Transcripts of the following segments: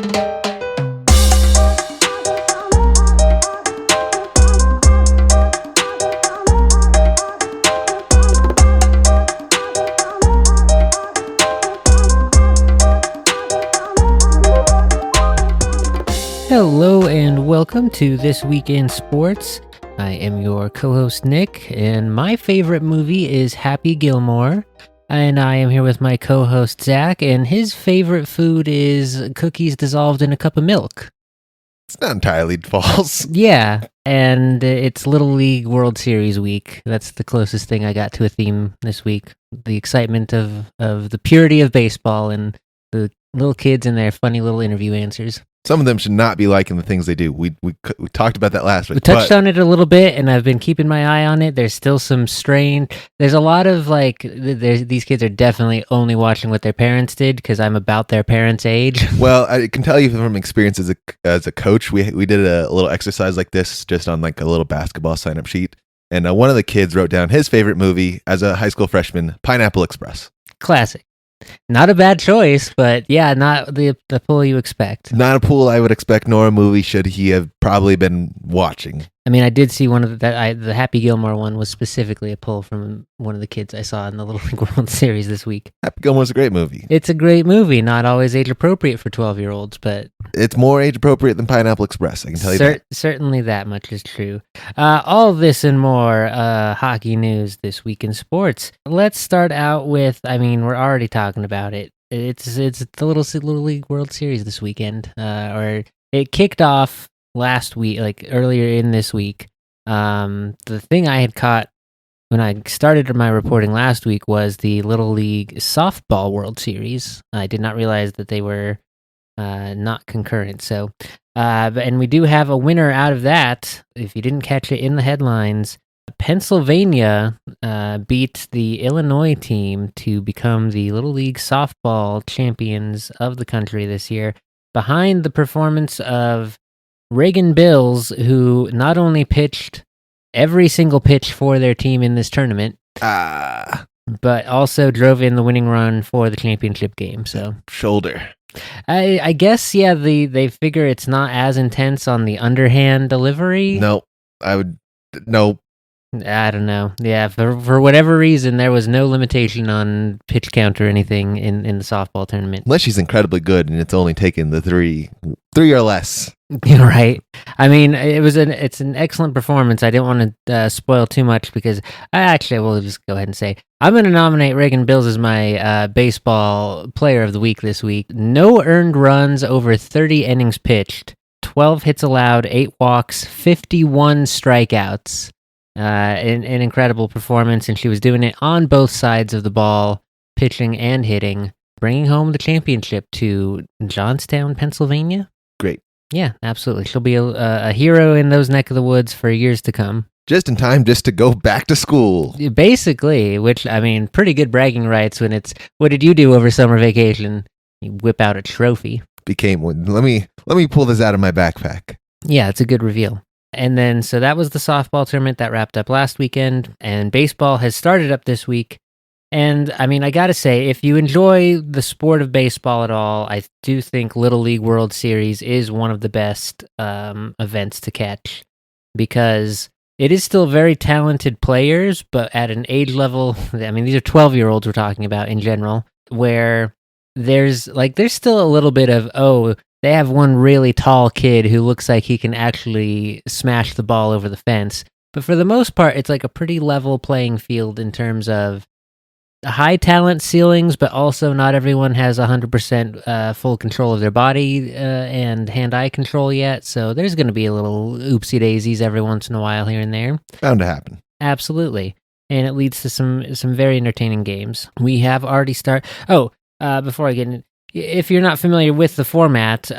Hello and welcome to This Week in Sports. I am your co-host Nick, and my favorite movie is Happy Gilmore. And I am here with my co-host Zach, and his favorite food is cookies dissolved in a cup of milk. It's not entirely false. Yeah, and it's Little League World Series week. That's the closest thing I got to a theme this week. The excitement of the purity of baseball and the little kids and their funny little interview answers. Some of them should not be liking the things they do. We talked about that last week. We touched on it a little bit, and I've been keeping my eye on it. There's still some strain. There's a lot of these kids are definitely only watching what their parents did because I'm about their parents' age. Well, I can tell you from experience as a coach, we did a little exercise like this just on like a little basketball sign-up sheet, and one of the kids wrote down his favorite movie as a high school freshman, Pineapple Express. Classic. Not a bad choice, but yeah, not the pool you expect. Not a pool I would expect, nor a movie should he have probably been watching. I mean, I did see one of the Happy Gilmore one was specifically a pull from one of the kids I saw in the Little League World Series this week. Happy Gilmore's a great movie. It's a great movie, not always age appropriate for 12-year-olds, but it's more age appropriate than Pineapple Express, I can tell you that. Certainly that much is true. All this and more hockey news this week in sports. Let's start out with, I mean, we're already talking about it. It's the Little League World Series this weekend, or it kicked off last week, like earlier in this week. The thing I had caught when I started my reporting last week was the Little League Softball World Series. I did not realize that they were not concurrent. So, and we do have a winner out of that. If you didn't catch it in the headlines, Pennsylvania beat the Illinois team to become the Little League Softball champions of the country this year, behind the performance of Reagan Bills, who not only pitched every single pitch for their team in this tournament, but also drove in the winning run for the championship game. So shoulder. I guess, yeah, they figure it's not as intense on the underhand delivery. No, no. I don't know. Yeah, for whatever reason, there was no limitation on pitch count or anything in the softball tournament. Unless she's incredibly good and it's only taken the three or less. Right. I mean, it's an excellent performance. I didn't want to spoil too much because I will just go ahead and say I'm going to nominate Reagan Bills as my baseball player of the week this week. No earned runs over 30 innings pitched, 12 hits allowed, 8 walks, 51 strikeouts. An incredible performance, and she was doing it on both sides of the ball, pitching and hitting, bringing home the championship to Johnstown, Pennsylvania. Great. Yeah, absolutely. She'll be a hero in those neck of the woods for years to come. Just in time just to go back to school. Basically, which, I mean, pretty good bragging rights when it's, what did you do over summer vacation? You whip out a trophy. Became one. Let me pull this out of my backpack. Yeah, it's a good reveal. And then, so that was the softball tournament that wrapped up last weekend, and baseball has started up this week. And I mean, I gotta say, if you enjoy the sport of baseball at all, I do think Little League World Series is one of the best events to catch, because it is still very talented players, but at an age level, I mean, these are 12-year-olds we're talking about in general, where there's still a little bit of, they have one really tall kid who looks like he can actually smash the ball over the fence. But for the most part, it's like a pretty level playing field in terms of high talent ceilings, but also not everyone has 100% full control of their body and hand-eye control yet. So there's going to be a little oopsie-daisies every once in a while here and there. Bound to happen. Absolutely. And it leads to some very entertaining games. We have already started... before I get in... If you're not familiar with the format,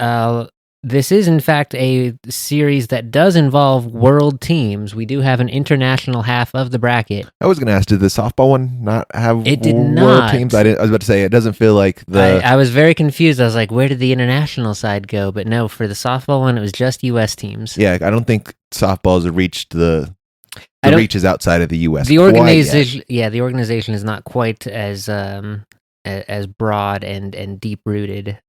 this is in fact a series that does involve world teams. We do have an international half of the bracket. I was going to ask, did the softball one not have it did world not. Teams? I was about to say, it doesn't feel like the... I was very confused. I was like, where did the international side go? But no, for the softball one, it was just U.S. teams. Yeah, I don't think softball has reached the reaches outside of the U.S. The organization, the organization is not quite as broad and deep rooted.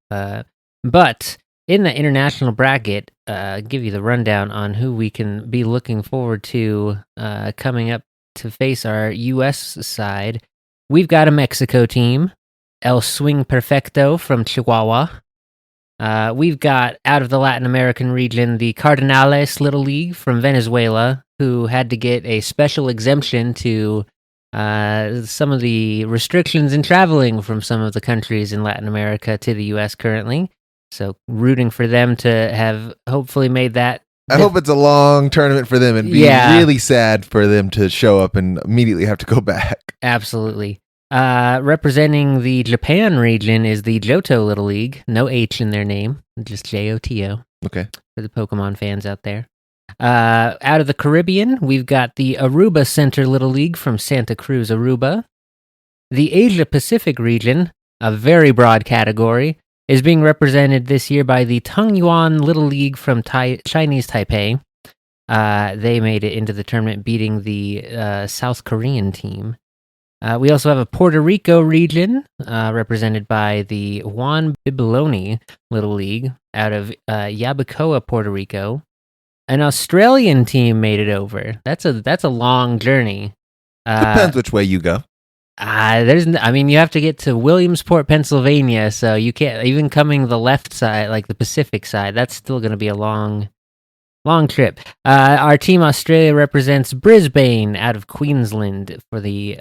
But in the international bracket, give you the rundown on who we can be looking forward to coming up to face our U.S. side. We've got a Mexico team, El Swing Perfecto from Chihuahua. We've got, out of the Latin American region, the Cardenales Little League from Venezuela, who had to get a special exemption to some of the restrictions in traveling from some of the countries in Latin America to the U.S. currently. So rooting for them to have hopefully made that. I hope it's a long tournament for them and be really sad for them to show up and immediately have to go back. Absolutely. Representing the Japan region is the Johto Little League. No H in their name, just Joto. Okay. For the Pokemon fans out there. Out of the Caribbean, we've got the Aruba Center Little League from Santa Cruz, Aruba. The Asia Pacific region, a very broad category, is being represented this year by the Tungyuan Little League from Chinese Taipei. They made it into the tournament, beating the South Korean team. We also have a Puerto Rico region, represented by the Juan Bibiloni Little League out of Yabucoa, Puerto Rico. An Australian team made it over. That's a long journey. Depends which way you go. You have to get to Williamsport, Pennsylvania, so you can't, even coming the left side, like the Pacific side, that's still going to be a long trip. Our team Australia represents Brisbane out of Queensland for the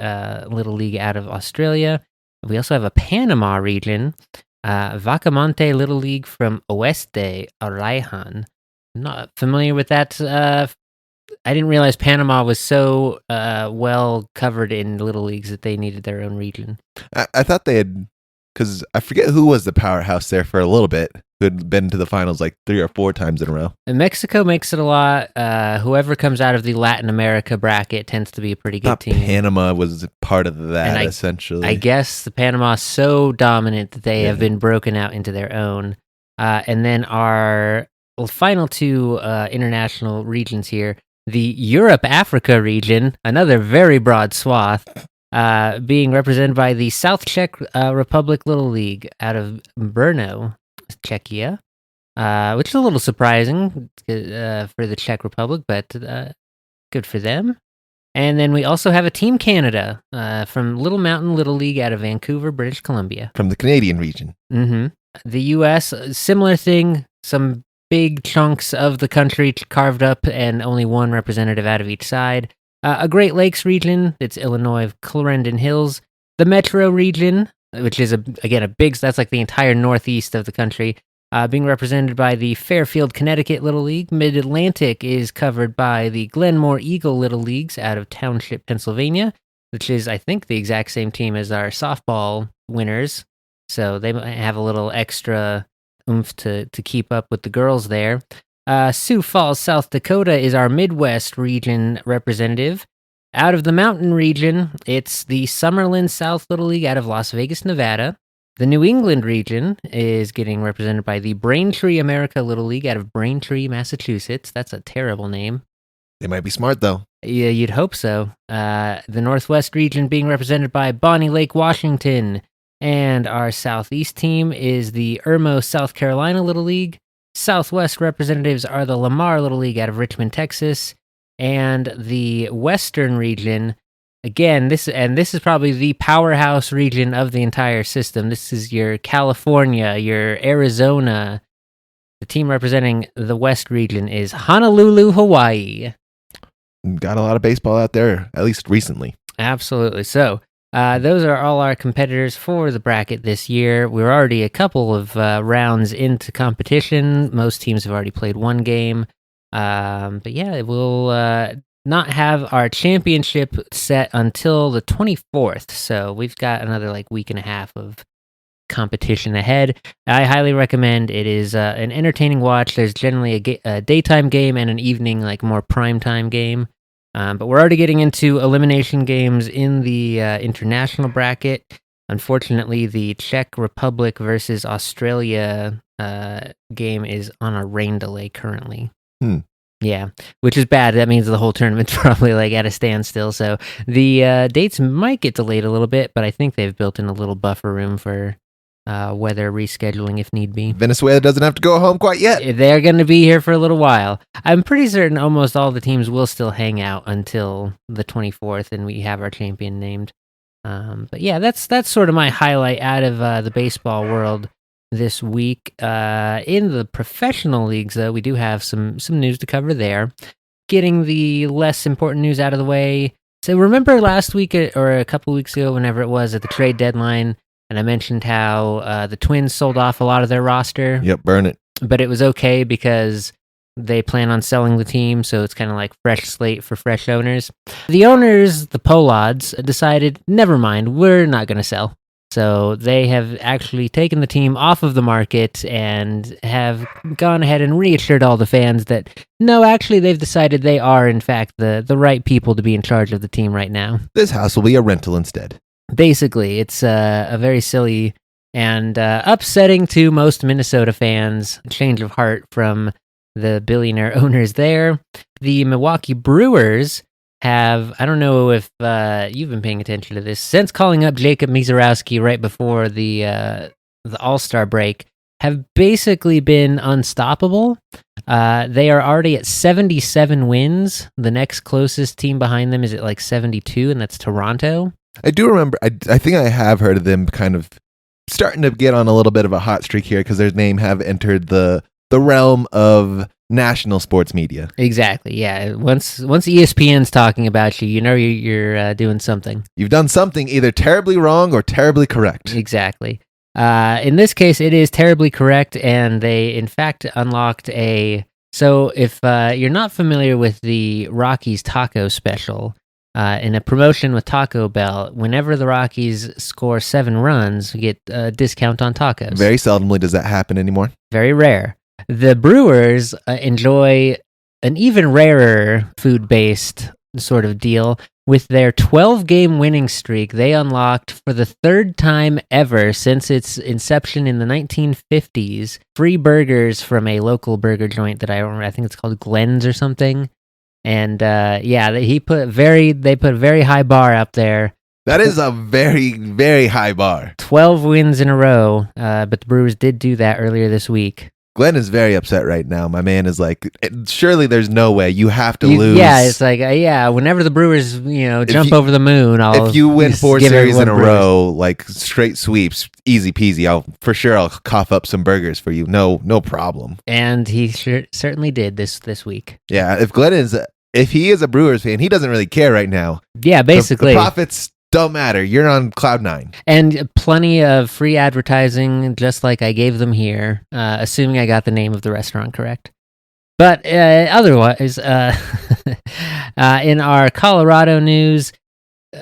Little League out of Australia. We also have a Panama region, Vacamonte Little League from Oeste, Araihan. Not familiar with that. I didn't realize Panama was so well covered in Little Leagues that they needed their own region. I thought they had, because I forget who was the powerhouse there for a little bit, who had been to the finals like 3 or 4 times in a row. And Mexico makes it a lot. Whoever comes out of the Latin America bracket tends to be a pretty good team. Panama was part of that, essentially. I guess the Panama is so dominant that they have been broken out into their own. And then our final 2 international regions here, the Europe-Africa region, another very broad swath, being represented by the South Czech Republic Little League out of Brno, Czechia, which is a little surprising for the Czech Republic, but good for them. And then we also have a Team Canada from Little Mountain Little League out of Vancouver, British Columbia. From the Canadian region. Mm-hmm. The U.S., similar thing, some big chunks of the country carved up and only one representative out of each side. A Great Lakes region, it's Illinois, Clarendon Hills. The Metro region, which is, that's like the entire northeast of the country, being represented by the Fairfield, Connecticut Little League. Mid-Atlantic is covered by the Glenmore Eagle Little Leagues out of Township, Pennsylvania, which is, I think, the exact same team as our softball winners. So they might have a little extra oomph to keep up with the girls there. Sioux Falls, South Dakota is our Midwest region representative. Out of the mountain region, it's the Summerlin South Little League out of Las Vegas, Nevada. The New England region is getting represented by the Braintree America Little League out of Braintree, Massachusetts. That's a terrible name. They might be smart, though. Yeah, you'd hope so. The Northwest region being represented by Bonnie Lake, Washington. And our Southeast team is the Irmo, South Carolina Little League. Southwest representatives are the Lamar Little League out of Richmond, Texas. And the Western region, again, this is probably the powerhouse region of the entire system. This is your California, your Arizona. The team representing the West region is Honolulu, Hawaii. Got a lot of baseball out there, at least recently. Absolutely. So, those are all our competitors for the bracket this year. We're already a couple of rounds into competition. Most teams have already played one game. But yeah, we'll not have our championship set until the 24th. So we've got another week and a half of competition ahead. I highly recommend. It is an entertaining watch. There's generally a daytime game and an evening, more primetime game. But we're already getting into elimination games in the international bracket. Unfortunately, the Czech Republic versus Australia game is on a rain delay currently. Yeah, which is bad. That means the whole tournament's probably at a standstill. So the dates might get delayed a little bit, but I think they've built in a little buffer room for weather rescheduling if need be. Venezuela doesn't have to go home quite yet. They're going to be here for a little while. I'm pretty certain almost all the teams will still hang out until the 24th, and we have our champion named. But yeah, that's sort of my highlight out of the baseball world this week. In the professional leagues, though, we do have some news to cover there. Getting the less important news out of the way. So remember last week or a couple weeks ago, whenever it was at the trade deadline, and I mentioned how the Twins sold off a lot of their roster. Yep, burn it. But it was okay because they plan on selling the team, so it's kind of like fresh slate for fresh owners. The owners, the Pollards, decided, never mind, we're not going to sell. So they have actually taken the team off of the market and have gone ahead and reassured all the fans that, no, actually they've decided they are, in fact, the right people to be in charge of the team right now. This house will be a rental instead. Basically, it's a very silly and upsetting to most Minnesota fans change of heart from the billionaire owners there. The Milwaukee Brewers have, I don't know if you've been paying attention to this, since calling up Jacob Mizorowski right before the All-Star break, have basically been unstoppable. They are already at 77 wins. The next closest team behind them is at like 72, and that's Toronto. I do remember, I think I have heard of them kind of starting to get on a little bit of a hot streak here because their name have entered the realm of national sports media. Exactly, yeah. Once ESPN's talking about you, you know you're doing something. You've done something either terribly wrong or terribly correct. Exactly. In this case, it is terribly correct, and they, in fact, unlocked a... So if you're not familiar with the Rockies taco special, in a promotion with Taco Bell, whenever the Rockies score 7 runs, you get a discount on tacos. Very seldomly does that happen anymore. Very rare. The Brewers enjoy an even rarer food-based sort of deal. With their 12-game winning streak, they unlocked for the third time ever since its inception in the 1950s, free burgers from a local burger joint that I think it's called Glenn's or something. And they put a very high bar up there. That is a very, very high bar. 12 wins in a row, but the Brewers did do that earlier this week. Glenn is very upset right now. My man is like, surely there's no way. You have to lose. Yeah, it's like, whenever the Brewers, jump over the moon, if you win 4 series in a row, like straight sweeps, easy peasy, I'll cough up some burgers for you. No problem. And he certainly did this week. Yeah, if he is a Brewers fan, he doesn't really care right now. Yeah, basically. The profits don't matter. You're on cloud 9. And plenty of free advertising, just like I gave them here, assuming I got the name of the restaurant correct. But otherwise, in our Colorado news,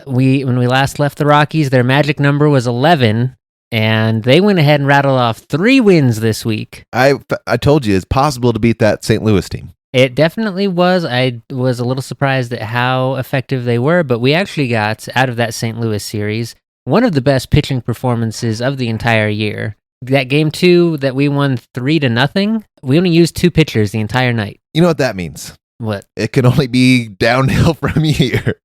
when we last left the Rockies, their magic number was 11, and they went ahead and rattled off 3 wins this week. I told you, it's possible to beat that St. Louis team. It definitely was. I was a little surprised at how effective they were, but we actually got, out of that St. Louis series, one of the best pitching performances of the entire year. That game 2 that we won 3-0, we only used 2 pitchers the entire night. You know what that means? What? It can only be downhill from here.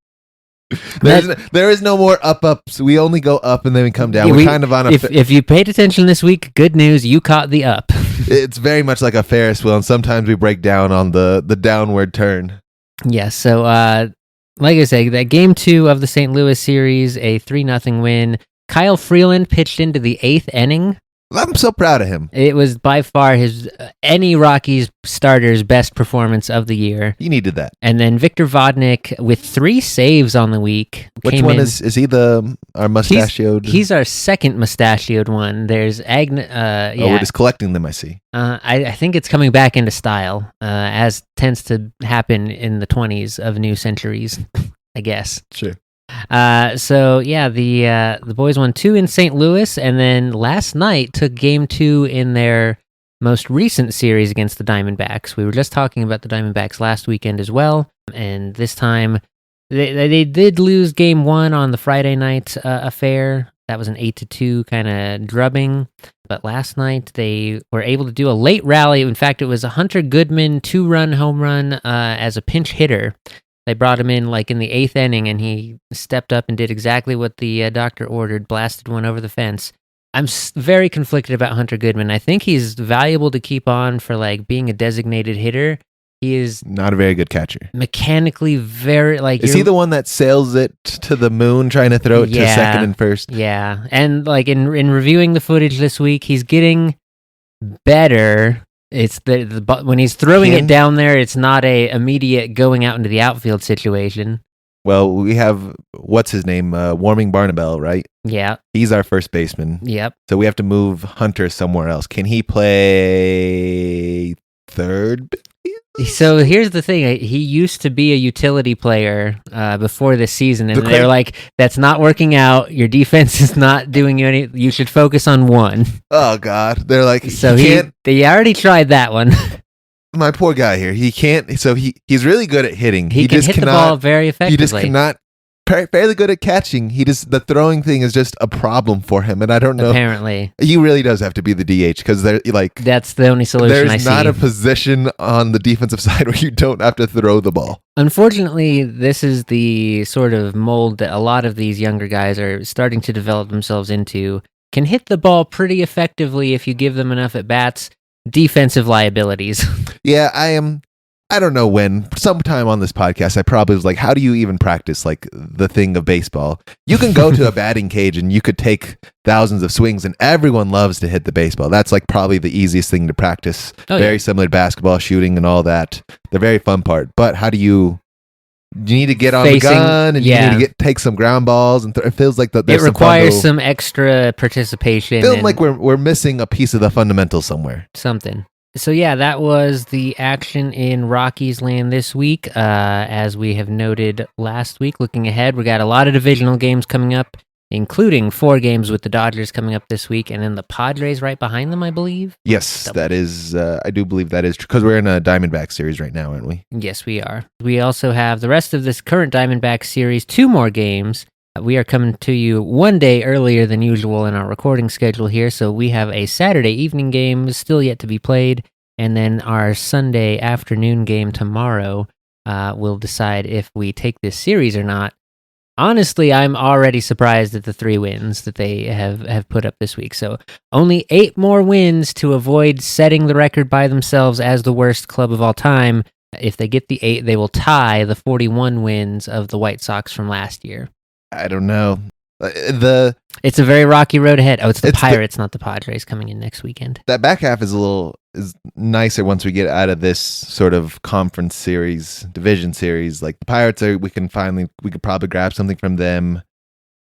There is no more ups. We only go up and then we come down. Yeah, We're kind of on a... If you paid attention this week, good news, you caught the up. It's very much like a Ferris wheel, and sometimes we break down on the downward turn. Yes, so like I say, that game 2 of the St. Louis series, a 3-0 win. Kyle Freeland pitched into the 8th inning. I'm so proud of him. It was by far his any Rockies starter's best performance of the year. He needed that. And then Victor Vodnik with 3 saves on the week. Which one is he our mustachioed? He's our second mustachioed one. There's we're just collecting them, I see. I think it's coming back into style, as tends to happen in the 20s of new centuries, I guess. Sure. The boys won 2 in St. Louis, and then last night took game 2 in their most recent series against the Diamondbacks. We were just talking about the Diamondbacks last weekend as well, and this time they did lose game 1 on the Friday night affair. That was an 8-2 kind of drubbing. But last night they were able to do a late rally. In fact, it was a Hunter Goodman 2-run home run as a pinch hitter. They brought him in like in the 8th inning, and he stepped up and did exactly what the doctor ordered, blasted one over the fence. I'm very conflicted about Hunter Goodman. I think he's valuable to keep on for like being a designated hitter. He is Not a very good catcher. mechanically very like. Is he the one that sails it to the moon, trying to throw it to second and first? Yeah, and like in reviewing the footage this week, he's getting better. It's when he's throwing it down there, it's not a immediate going out into the outfield situation. Well, we have, what's his name? Warming Barnabell, right? Yeah. He's our first baseman. Yep. So we have to move Hunter somewhere else. Can he play third? So here's the thing. He used to be a utility player before this season, and they're like, that's not working out. Your defense is not doing you any. You should focus on one. Oh, God. They're like, so they already tried that one. My poor guy here. He can't. So he's really good at hitting. He can just hit cannot, the ball very effectively. He just cannot. Fairly good at catching. The throwing thing is just a problem for him, and I don't know. Apparently, he really does have to be the DH because they're like that's the only solution. There's not a position on the defensive side where you don't have to throw the ball. Unfortunately, this is the sort of mold that a lot of these younger guys are starting to develop themselves into. Can hit the ball pretty effectively if you give them enough at bats. Defensive liabilities. Yeah, I don't know when. Sometime on this podcast, I probably was like, how do you even practice like the thing of baseball? You can go to a batting cage and you could take thousands of swings, and everyone loves to hit the baseball. That's like probably the easiest thing to practice. Very similar to basketball, shooting and all that. The very fun part. But how do you need to get on the gun, and you need to take some ground balls, and it feels like it requires some extra participation. Feels like we're missing a piece of the fundamentals somewhere. Something. So yeah, that was the action in Rockies land this week. As we have noted last week, looking ahead, we got a lot of divisional games coming up, including 4 games with the Dodgers coming up this week, and then the Padres right behind them, I believe. Yes, that is. I do believe that is true because we're in a Diamondback series right now, aren't we? Yes, we are. We also have the rest of this current Diamondback series, 2 more games. We are coming to you one day earlier than usual in our recording schedule here, so we have a Saturday evening game still yet to be played, and then our Sunday afternoon game tomorrow will decide if we take this series or not. Honestly, I'm already surprised at the 3 wins that they have put up this week, so only 8 more wins to avoid setting the record by themselves as the worst club of all time. If they get the 8, they will tie the 41 wins of the White Sox from last year. I don't know. It's a very rocky road ahead. Oh, it's the Pirates, not the Padres, coming in next weekend. That back half is is nicer once we get out of this sort of conference series, division series. Like the Pirates we could probably grab something from them,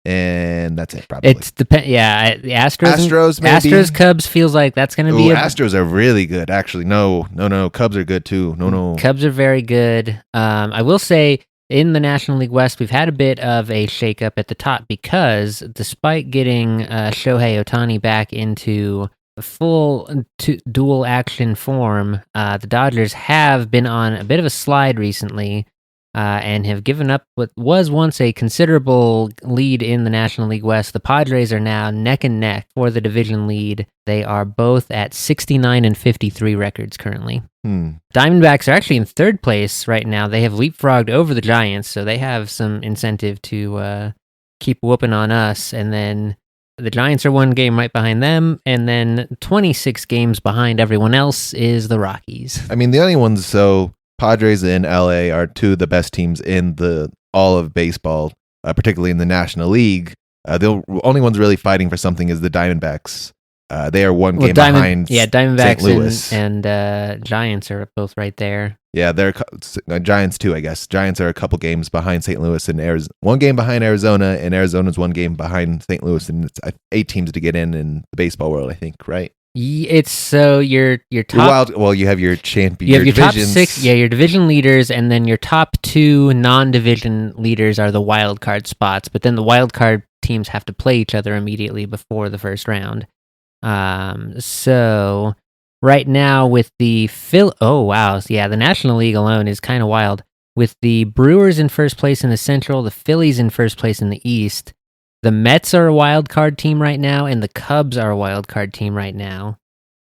and that's it. Probably it's the Astros, maybe. Astros, Cubs feels like that's going to be. Astros are really good, actually. No, Cubs are good too. No, Cubs are very good. I will say. In the National League West, we've had a bit of a shakeup at the top because despite getting Shohei Ohtani back into full dual action form, the Dodgers have been on a bit of a slide recently and have given up what was once a considerable lead in the National League West. The Padres are now neck and neck for the division lead. They are both at 69 and 53 records currently. Diamondbacks are actually in 3rd place right now. They have leapfrogged over the Giants, so they have some incentive to keep whooping on us. And then the Giants are 1 game right behind them, and then 26 games behind everyone else is the Rockies. I mean, the only ones, so Padres and LA are 2 of the best teams in all of baseball, particularly in the National League. The only ones really fighting for something is the Diamondbacks. They are 1 game behind. Yeah, Diamondbacks St. Louis. and Giants are both right there. Yeah, they're Giants too, I guess. Giants are a couple games behind St. Louis and Arizona. 1 game behind Arizona, and Arizona's 1 game behind St. Louis, and it's 8 teams to get in the baseball world, I think, right? It's so your top. You have your champion. You have your top 6. Yeah, your division leaders, and then your top 2 non-division leaders are the wild card spots. But then the wild card teams have to play each other immediately before the first round. So right now with the the National League alone is kind of wild. With the Brewers in first place in the Central, the Phillies in first place in the East. The Mets are a wild card team right now, and the Cubs are a wild card team right now.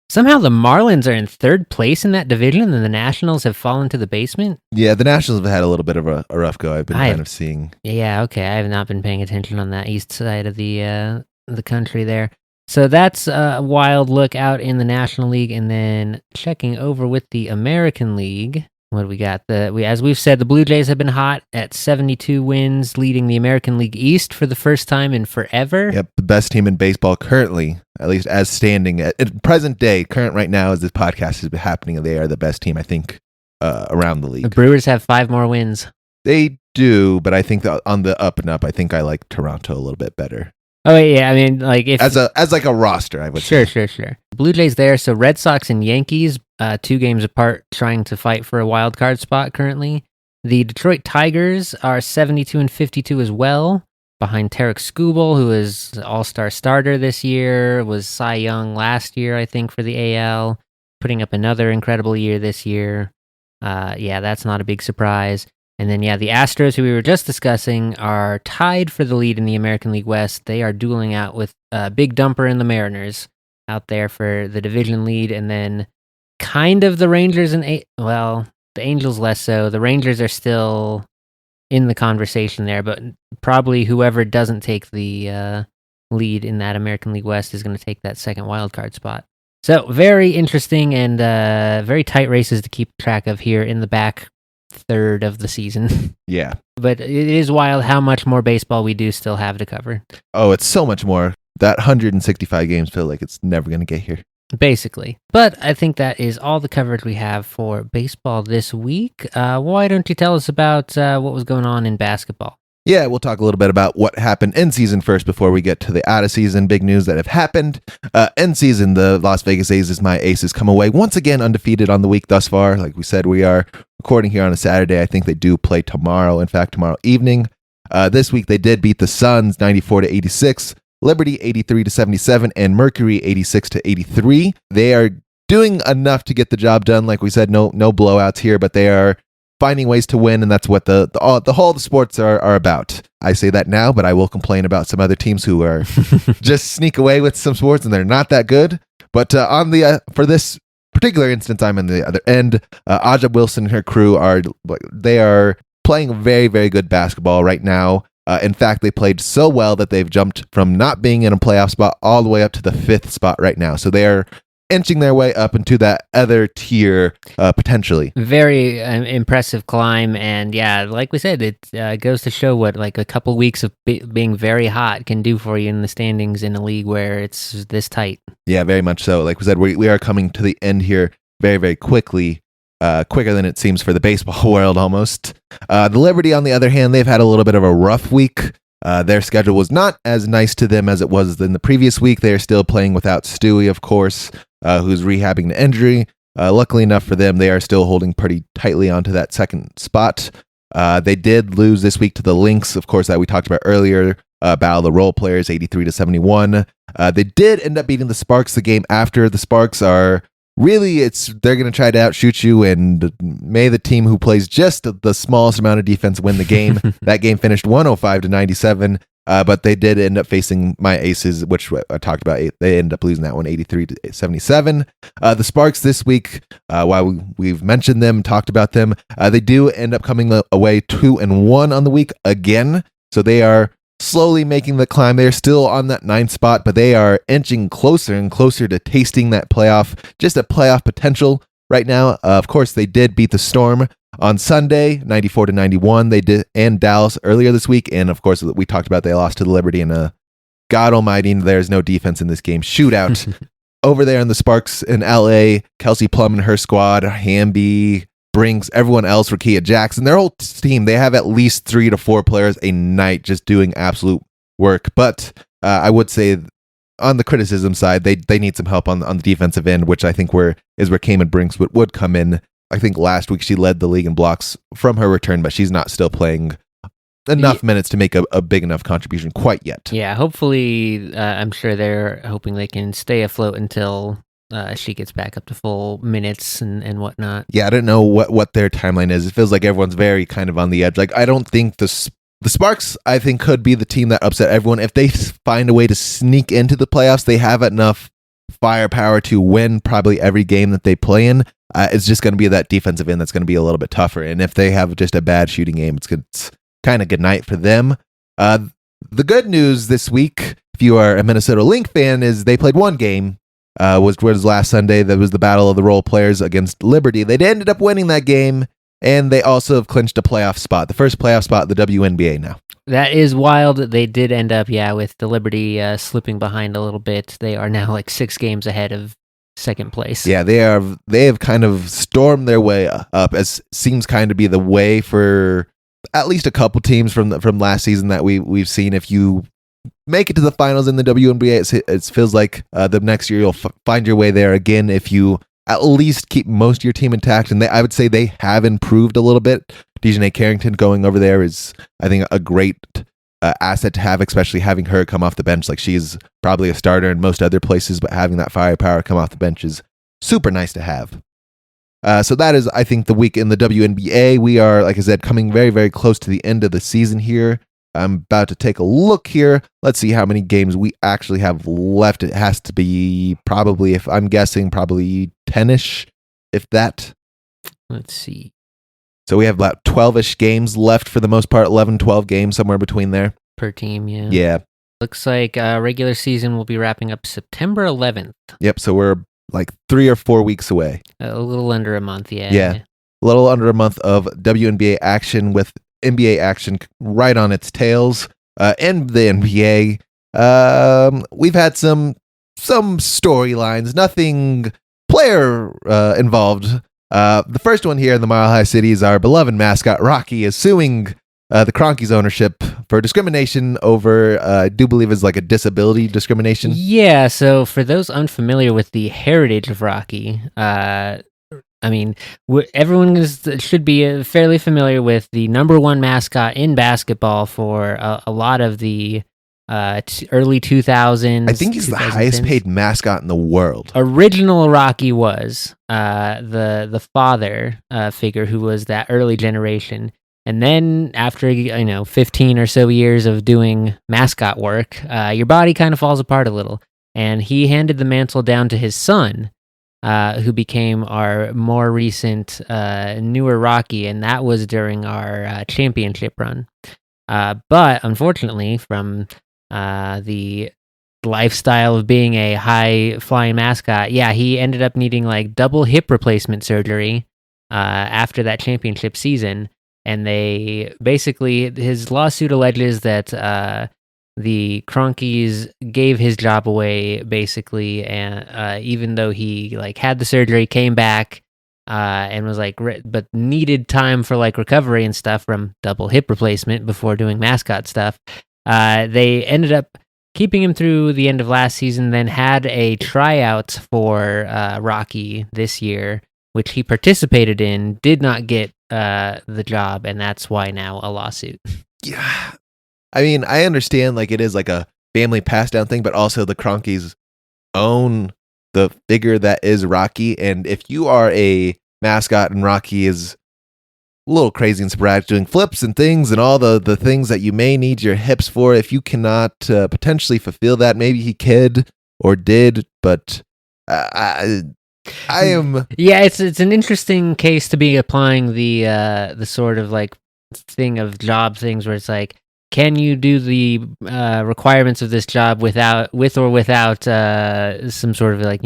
Somehow the Marlins are in 3rd place in that division, and the Nationals have fallen to the basement. Yeah, the Nationals have had a little bit of a rough go. I've been kind of seeing. Yeah, okay. I have not been paying attention on that east side of the country there. So that's a wild look out in the National League, and then checking over with the American League. What do we got? As we've said, the Blue Jays have been hot at 72 wins, leading the American League East for the first time in forever. Yep, the best team in baseball currently, at least as standing at present day, current right now as this podcast is happening. They are the best team, I think, around the league. The Brewers have 5 more wins. They do, but I think on the up and up, I think I like Toronto a little bit better. Oh yeah, I mean, like if as like a roster, I would sure, say. Sure. Blue Jays there, so Red Sox and Yankees, 2 games apart, trying to fight for a wild card spot currently. The Detroit Tigers are 72 and 52 as well, behind Tarek Skubal, who is All-Star starter this year, was Cy Young last year, I think, for the AL, putting up another incredible year this year. Yeah, that's not a big surprise. And then, the Astros, who we were just discussing, are tied for the lead in the American League West. They are dueling out with Big Dumper and the Mariners out there for the division lead. And then kind of the Rangers and, the Angels less so. The Rangers are still in the conversation there, but probably whoever doesn't take the lead in that American League West is going to take that second wildcard spot. So very interesting and very tight races to keep track of here in the back third of the season. Yeah. But it is wild how much more baseball we do still have to cover. Oh, it's so much more. That 165 games feel like it's never going to get here. Basically. But I think that is all the coverage we have for baseball this week. Why don't you tell us about what was going on in basketball? Yeah, we'll talk a little bit about what happened in season first before we get to the out of season big news that have happened. In season, the Las Vegas Aces, my Aces, come away once again undefeated on the week thus far. Like we said, we are recording here on a Saturday. I think they do play tomorrow. In fact, tomorrow evening. This week they did beat the Suns 94-86, Liberty 83-77, and Mercury 86-83. They are doing enough to get the job done. Like we said, no blowouts here, but they are finding ways to win, and that's what the whole of the sports are about. I say that now, but I will complain about some other teams who are just sneak away with some sports and they're not that good. But for this particular instance, I'm in the other end. Aja Wilson and her crew are playing very, very good basketball right now. In fact, they played so well that they've jumped from not being in a playoff spot all the way up to the 5th spot right now. So they are inching their way up into that other tier potentially. Very impressive climb, and like we said, it goes to show what like a couple weeks of being very hot can do for you in the standings in a league where it's this tight. Yeah, very much so. Like we said, we are coming to the end here very, very quickly, quicker than it seems for the baseball world almost. The Liberty, on the other hand, they've had a little bit of a rough week. Their schedule was not as nice to them as it was in the previous week. They are still playing without Stewie, of course, who's rehabbing the injury. Luckily enough for them, they are still holding pretty tightly onto that second spot. They did lose this week to the Lynx, of course, that we talked about earlier. Battle of the role players, 83-71. They did end up beating the Sparks the game after. The Sparks are really, they're going to try to outshoot you, and may the team who plays just the smallest amount of defense win the game. That game finished 105-97. But they did end up facing my Aces, which I talked about. They ended up losing that one 83-77. The Sparks this week, while we've mentioned them, talked about them, they do end up coming away 2-1 on the week again. So they are slowly making the climb. They're still on that 9th spot, but they are inching closer and closer to tasting that just a playoff potential right now. Of course, they did beat the Storm on Sunday, 94-91. They did, and Dallas earlier this week. And of course, we talked about they lost to the Liberty in a God almighty, there's no defense in this game shootout. Over there in the Sparks in LA, Kelsey Plum and her squad, Hamby, Brinks, everyone else, Rakia Jackson, their whole team, they have at least 3 to 4 players a night just doing absolute work. But I would say on the criticism side, they need some help on the defensive end, which I think is where Cayman Brinks would come in. I think last week she led the league in blocks from her return, but she's not still playing enough minutes to make a big enough contribution quite yet. Yeah, hopefully, I'm sure they're hoping they can stay afloat until she gets back up to full minutes and whatnot. Yeah, I don't know what their timeline is. It feels like everyone's very kind of on the edge. Like, I don't think the Sparks, I think, could be the team that upset everyone. If they find a way to sneak into the playoffs, they have enough firepower to win probably every game that they play in. It's just going to be that defensive end that's going to be a little bit tougher. And if they have just a bad shooting game, it's kind of good night for them. The good news this week, if you are a Minnesota Lynx fan, is they played one game. Was last Sunday. That was the battle of the role players against Liberty. They ended up winning that game, and they also have clinched a playoff spot, the first playoff spot in the WNBA now. That is wild. They did end up, with the Liberty slipping behind a little bit. They are now like 6 games ahead of second place. Yeah, they have kind of stormed their way up, as seems kind of be the way for at least a couple teams from last season that we've seen. If you make it to the finals in the WNBA, it feels like the next year you'll find your way there again if you at least keep most of your team intact. And I would say they have improved a little bit. Dejanay Carrington going over there is, I think, a great asset to have, especially having her come off the bench. Like, she's probably a starter in most other places, but having that firepower come off the bench is super nice to have. So that is, I think, the week in the WNBA. We are, like I said, coming very, very close to the end of the season here. I'm about to take a look here. Let's see how many games we actually have left. It has to be probably, if I'm guessing, probably 10-ish, if that. Let's see. So we have about 12-ish games left for the most part, 11, 12 games, somewhere between there. Per team, yeah. Yeah. Looks like regular season will be wrapping up September 11th. Yep, so we're like 3 or 4 weeks away. A little under a month, yeah. Yeah, a little under a month of WNBA action with NBA action right on its tails. And the NBA, we've had some storylines, nothing player involved. The first one here in the Mile High City is our beloved mascot, Rocky, is suing the Cronkies ownership for discrimination over, I do believe is like a disability discrimination. Yeah, so for those unfamiliar with the heritage of Rocky, everyone should be fairly familiar with the number one mascot in basketball for a lot of the early 2000s. I think he's the highest paid mascot in the world. Original Rocky was the father figure who was that early generation. And then after 15 or so years of doing mascot work, your body kind of falls apart a little. And he handed the mantle down to his son, who became our more recent, newer Rocky, and that was during our championship run. But unfortunately, from the lifestyle of being a high-flying mascot, he ended up needing like double hip replacement surgery after that championship season. And they basically, his lawsuit alleges that the Cronkies gave his job away, basically, and even though he like had the surgery, came back, and was like, but needed time for like recovery and stuff from double hip replacement before doing mascot stuff. They ended up keeping him through the end of last season, then had a tryout for Rocky this year, which he participated in, did not get the job, and that's why now a lawsuit. Yeah. I mean, I understand like it is like a family passed down thing, but also the Cronkies own the figure that is Rocky. And if you are a mascot and Rocky is a little crazy and sporadic, doing flips and things and all the things that you may need your hips for, if you cannot potentially fulfill that, maybe he could or did, but I am. Yeah, it's an interesting case to be applying the sort of like thing of job things where it's like, can you do the requirements of this job with or without some sort of like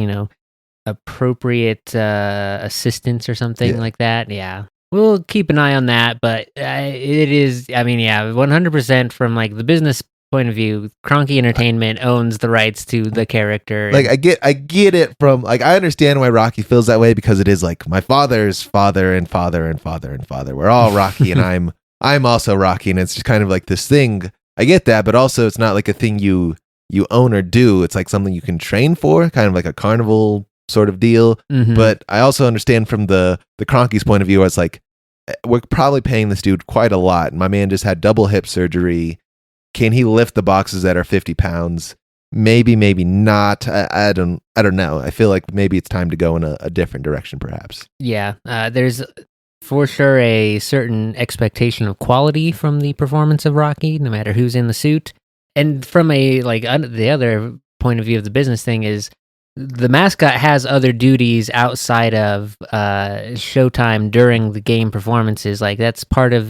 appropriate assistance or something like that? Yeah, we'll keep an eye on that, but it is. 100% from like the business point of view, Cronky Entertainment owns the rights to the character. Like I get it from like I understand why Rocky feels that way, because it is like my father's father and father and father and father. We're all Rocky, and I'm also Rocky, and it's just kind of like this thing. I get that, but also it's not like a thing you own or do. It's like something you can train for, kind of like a carnival sort of deal. Mm-hmm. But I also understand from the Cronky's point of view, it's like we're probably paying this dude quite a lot. My man just had double hip surgery. Can he lift the boxes that are 50 pounds? Maybe, maybe not. I don't know. I feel like maybe it's time to go in a different direction, perhaps. Yeah, there's for sure a certain expectation of quality from the performance of Rocky, no matter who's in the suit. And from a the other point of view of the business thing is, the mascot has other duties outside of showtime during the game performances. Like that's part of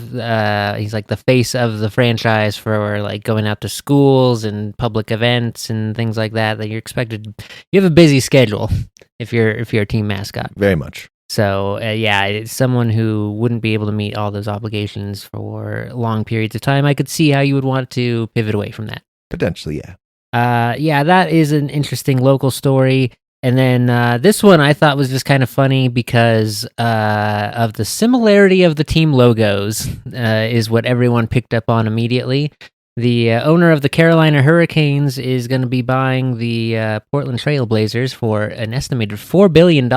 he's like the face of the franchise for like going out to schools and public events and things like that. That you're expected. You have a busy schedule if you're a team mascot. Very much. So yeah, it's someone who wouldn't be able to meet all those obligations for long periods of time. I could see how you would want to pivot away from that. Potentially, yeah. Yeah, that is an interesting local story. And then this one I thought was just kind of funny because of the similarity of the team logos is what everyone picked up on immediately. The owner of the Carolina Hurricanes is going to be buying the Portland Trail Blazers for an estimated $4 billion.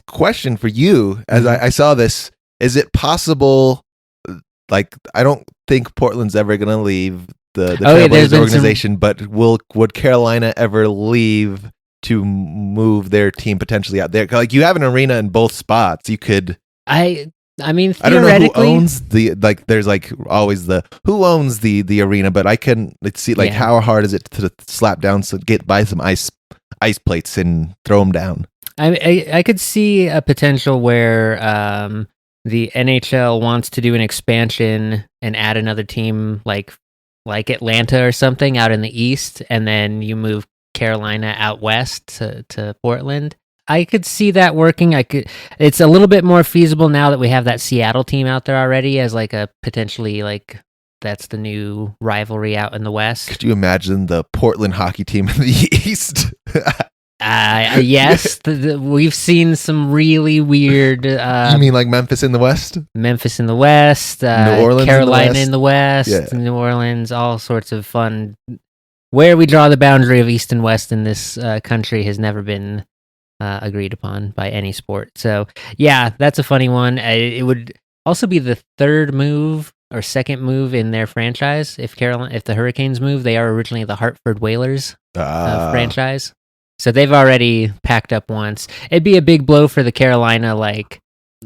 Question for you, as I saw this, is it possible, like, I don't think Portland's ever going to leave the Trailblazers organization, but would Carolina ever leave to move their team potentially out there? Like, you have an arena in both spots. You could... I mean, I don't know who owns the, like, there's like always who owns the arena, but I can see like how hard is it to slap down, buy some ice plates and throw them down. I could see a potential where the NHL wants to do an expansion and add another team like Atlanta or something out in the East, and then you move Carolina out west to Portland. I could see that working. It's a little bit more feasible now that we have that Seattle team out there already as like a potentially like that's the new rivalry out in the West. Could you imagine the Portland hockey team in the East? Yes, we've seen some really weird. You mean like Memphis in the West? Memphis in the West, New Orleans Carolina in the West, New Orleans, all sorts of fun. Where we draw the boundary of East and West in this country has never been agreed upon by any sport. So yeah, that's a funny one. It would also be the third move or second move in their franchise. If the Hurricanes move, they are originally the Hartford Whalers franchise. So they've already packed up once. It'd be a big blow for the Carolina like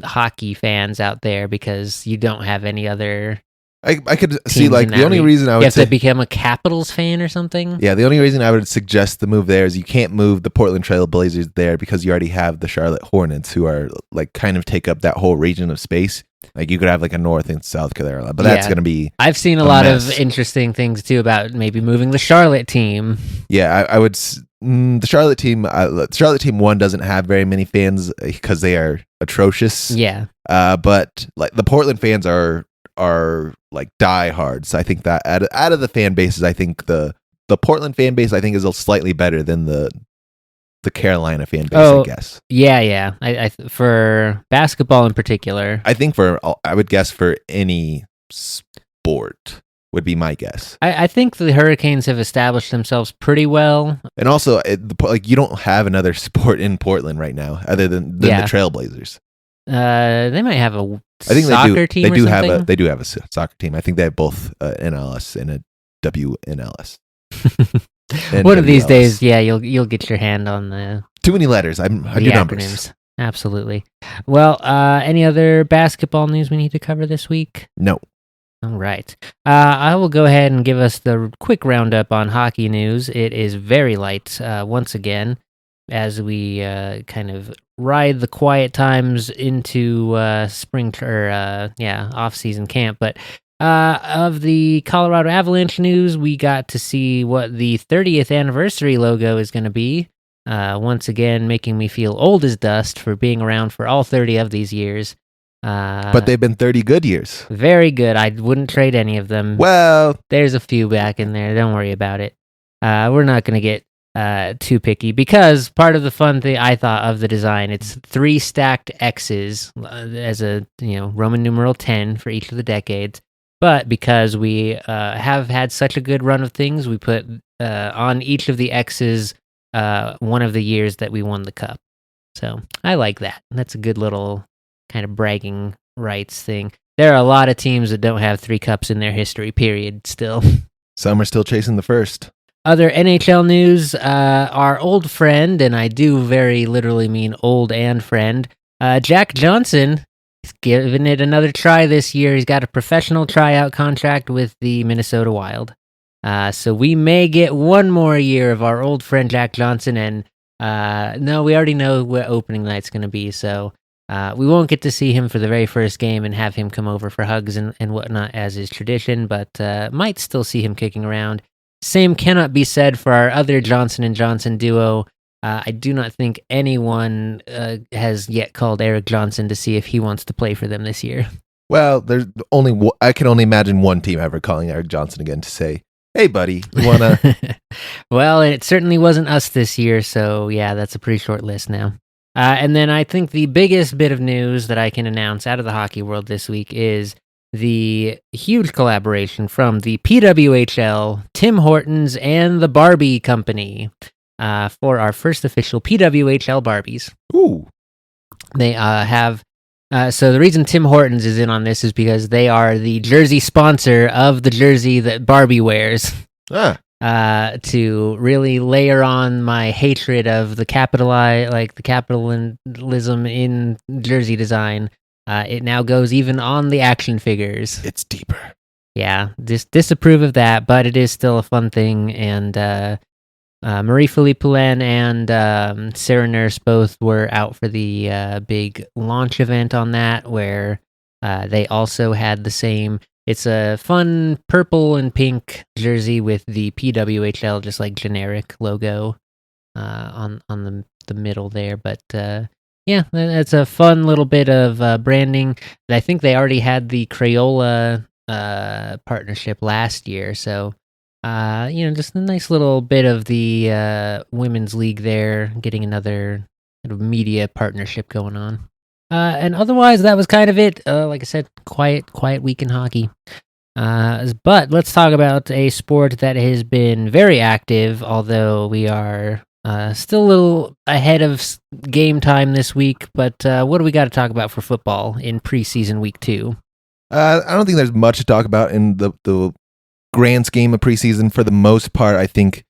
hockey fans out there because you don't have any other. I could see like the only reason I would you have to become a Capitals fan or something. Yeah, the only reason I would suggest the move there is you can't move the Portland Trail Blazers there because you already have the Charlotte Hornets who are like kind of take up that whole region of space. Like you could have like a North and South Carolina, but that's going to be. I've seen a lot of interesting things too about maybe moving the Charlotte team. Yeah, I would. The Charlotte team. Charlotte team one doesn't have very many fans because they are atrocious. Yeah. But like the Portland fans are like diehards. I think that out of the fan bases, I think the Portland fan base I think is slightly better than the Carolina fan base. I guess. Yeah. I for basketball in particular, I think I would guess for any sport would be my guess. I think the Hurricanes have established themselves pretty well, and also like you don't have another sport in Portland right now other than the Trailblazers. They might have I think soccer team. They do have a soccer team. I think they have both NLS and a WNLS. One of these days, you'll get your hand on the too many letters. I do acronyms. Numbers. Absolutely. Well, any other basketball news we need to cover this week? No. All right. I will go ahead and give us the quick roundup on hockey news. It is very light once again as we kind of ride the quiet times into spring off-season camp. But of the Colorado Avalanche news, we got to see what the 30th anniversary logo is going to be. Once again, making me feel old as dust for being around for all 30 of these years. But they've been 30 good years. Very good. I wouldn't trade any of them. Well, there's a few back in there. Don't worry about it. We're not going to get too picky because part of the fun thing I thought of the design, it's 3 stacked X's as a Roman numeral 10 for each of the decades. But because we have had such a good run of things, we put on each of the X's one of the years that we won the cup. So I like that. That's a good little kind of bragging rights thing. There are a lot of teams that don't have 3 cups in their history, period, still. Some are still chasing the first. Other NHL news, our old friend, and I do very literally mean old and friend, Jack Johnson is giving it another try this year. He's got a professional tryout contract with the Minnesota Wild. So we may get one more year of our old friend Jack Johnson, and No, we already know what opening night's going to be, so we won't get to see him for the very first game and have him come over for hugs and whatnot as is tradition, but might still see him kicking around. Same cannot be said for our other Johnson & Johnson duo. I do not think anyone has yet called Eric Johnson to see if he wants to play for them this year. Well, I can only imagine one team ever calling Eric Johnson again to say, "Hey, buddy, you wanna?" Well, it certainly wasn't us this year, so yeah, that's a pretty short list now. And then I think the biggest bit of news that I can announce out of the hockey world this week is the huge collaboration from the PWHL, Tim Hortons, and the Barbie Company for our first official PWHL Barbies. Ooh. They have. So the reason Tim Hortons is in on this is because they are the jersey sponsor of the jersey that Barbie wears. To really layer on my hatred of the capitalism in jersey design. It now goes even on the action figures. It's deeper. Yeah, disapprove of that, but it is still a fun thing. And Marie-Philippe Poulin and Sarah Nurse both were out for the big launch event on that, where they also had the same. It's a fun purple and pink jersey with the PWHL, just like generic logo on the middle there. But yeah, that's a fun little bit of branding. I think they already had the Crayola partnership last year, so just a nice little bit of the women's league there, getting another kind of media partnership going on. And otherwise, that was kind of it. Like I said, quiet week in hockey. But let's talk about a sport that has been very active, although we are still a little ahead of game time this week. But what do we got to talk about for football in preseason week 2? I don't think there's much to talk about in the grand scheme of preseason. For the most part, I think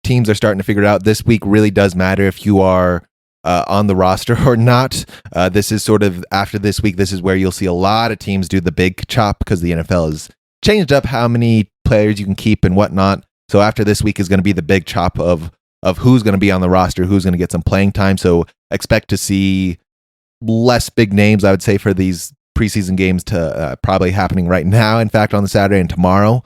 teams are starting to figure it out. This week really does matter if you are on the roster or not. This is sort of after this week. This is where you'll see a lot of teams do the big chop because the NFL has changed up how many players you can keep and whatnot. So after this week is going to be the big chop of who's going to be on the roster, who's going to get some playing time. So expect to see less big names, I would say, for these preseason games to probably happening right now. In fact, on the Saturday and tomorrow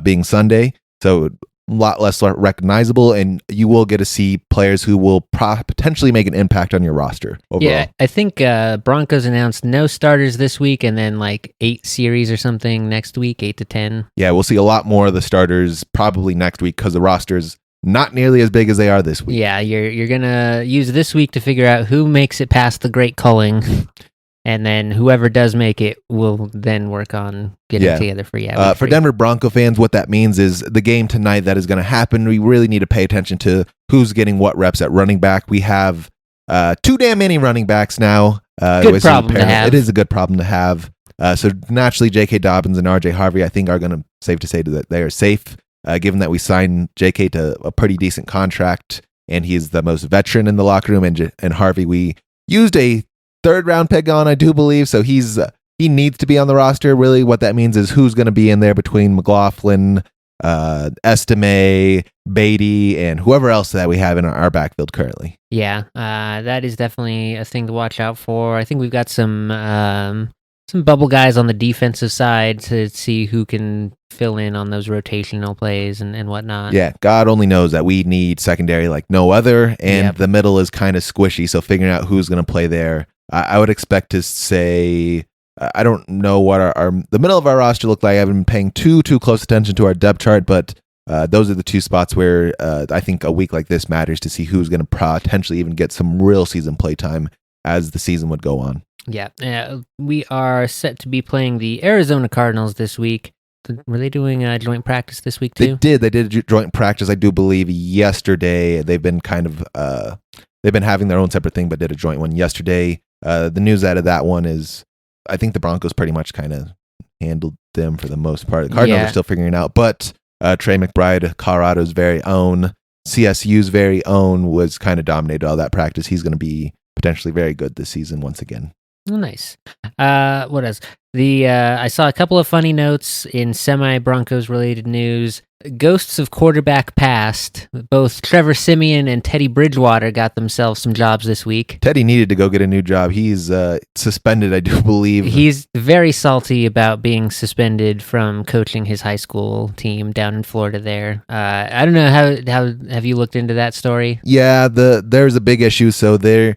being Sunday. So a lot less recognizable, and you will get to see players who will potentially make an impact on your roster overall. Yeah, I think Broncos announced no starters this week, and then like 8 series or something next week, 8 to 10. Yeah, we'll see a lot more of the starters probably next week because the roster's not nearly as big as they are this week. Yeah, you're gonna use this week to figure out who makes it past the great culling. And then whoever does make it will then work on getting together for for Denver Bronco fans, what that means is the game tonight that is going to happen, we really need to pay attention to who's getting what reps at running back. We have too damn many running backs now. Good problem to have. It is a good problem to have. So naturally, J.K. Dobbins and R.J. Harvey, I think, are going to safe to say that they are safe, given that we signed J.K. to a pretty decent contract, and he is the most veteran in the locker room. And Harvey, we used a 3rd round pick on, I do believe. So he needs to be on the roster. Really, what that means is who's going to be in there between McLaughlin, Estime, Beatty, and whoever else that we have in our backfield currently. Yeah, that is definitely a thing to watch out for. I think we've got some bubble guys on the defensive side to see who can fill in on those rotational plays and whatnot. Yeah, God only knows that we need secondary like no other, and the middle is kind of squishy, so figuring out who's going to play there. I would expect to say, I don't know what the middle of our roster look like. I haven't been paying too close attention to our depth chart, but those are the 2 spots where I think a week like this matters to see who's going to potentially even get some real season play time as the season would go on. Yeah, we are set to be playing the Arizona Cardinals this week. Were they doing a joint practice this week too? They did a joint practice, I do believe, yesterday. They've been kind of they've been having their own separate thing, but did a joint one yesterday. The news out of that one is I think the Broncos pretty much kind of handled them for the most part. The Cardinals are still figuring it out, but Trey McBride, Colorado's very own, CSU's very own, was kind of dominated all that practice. He's going to be potentially very good this season once again. Oh, nice. What else? I saw a couple of funny notes in semi-Broncos related news. ghosts of quarterback past, both Trevor Siemian and Teddy Bridgewater got themselves some jobs this week. Teddy needed to go get a new job. He's suspended, I do believe. He's very salty about being suspended from coaching his high school team down in Florida there. I don't know, how have you looked into that story? Yeah, there's a big issue. So the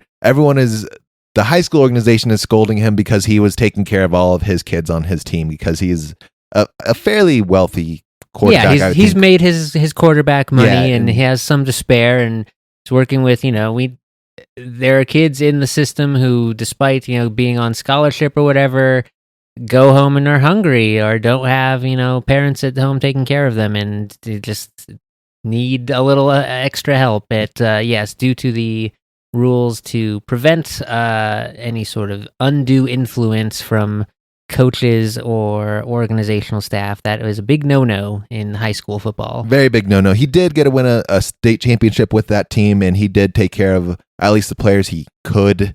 high school organization is scolding him because he was taking care of all of his kids on his team because he's a fairly wealthy quarterback. Yeah, he's made his quarterback money, and he has some to spare, and he's working with, there are kids in the system who, despite, being on scholarship or whatever, go home and are hungry or don't have, parents at home taking care of them, and they just need a little extra help. Yes, due to the rules to prevent any sort of undue influence from coaches or organizational staff, that was a big no-no in high school football. Very big no-no. He did get to win a state championship with that team, and he did take care of at least the players he could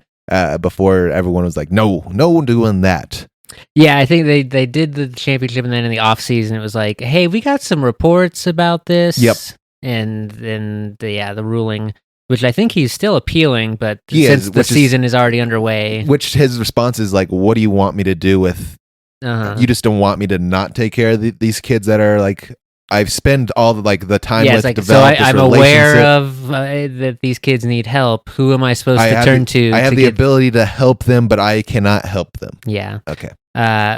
before everyone was like, no one doing that. Yeah, I think they did the championship, and then in the offseason it was like, hey, we got some reports about this. Yep. And then the ruling, which I think he's still appealing, but since the season is already underway. Which his response is like, what do you want me to do with... You just don't want me to not take care of these kids that are like... I've spent all the time with like, develop so I'm aware of that these kids need help. Who am I supposed to turn to? I have the ability to help them, but I cannot help them. Yeah. Okay.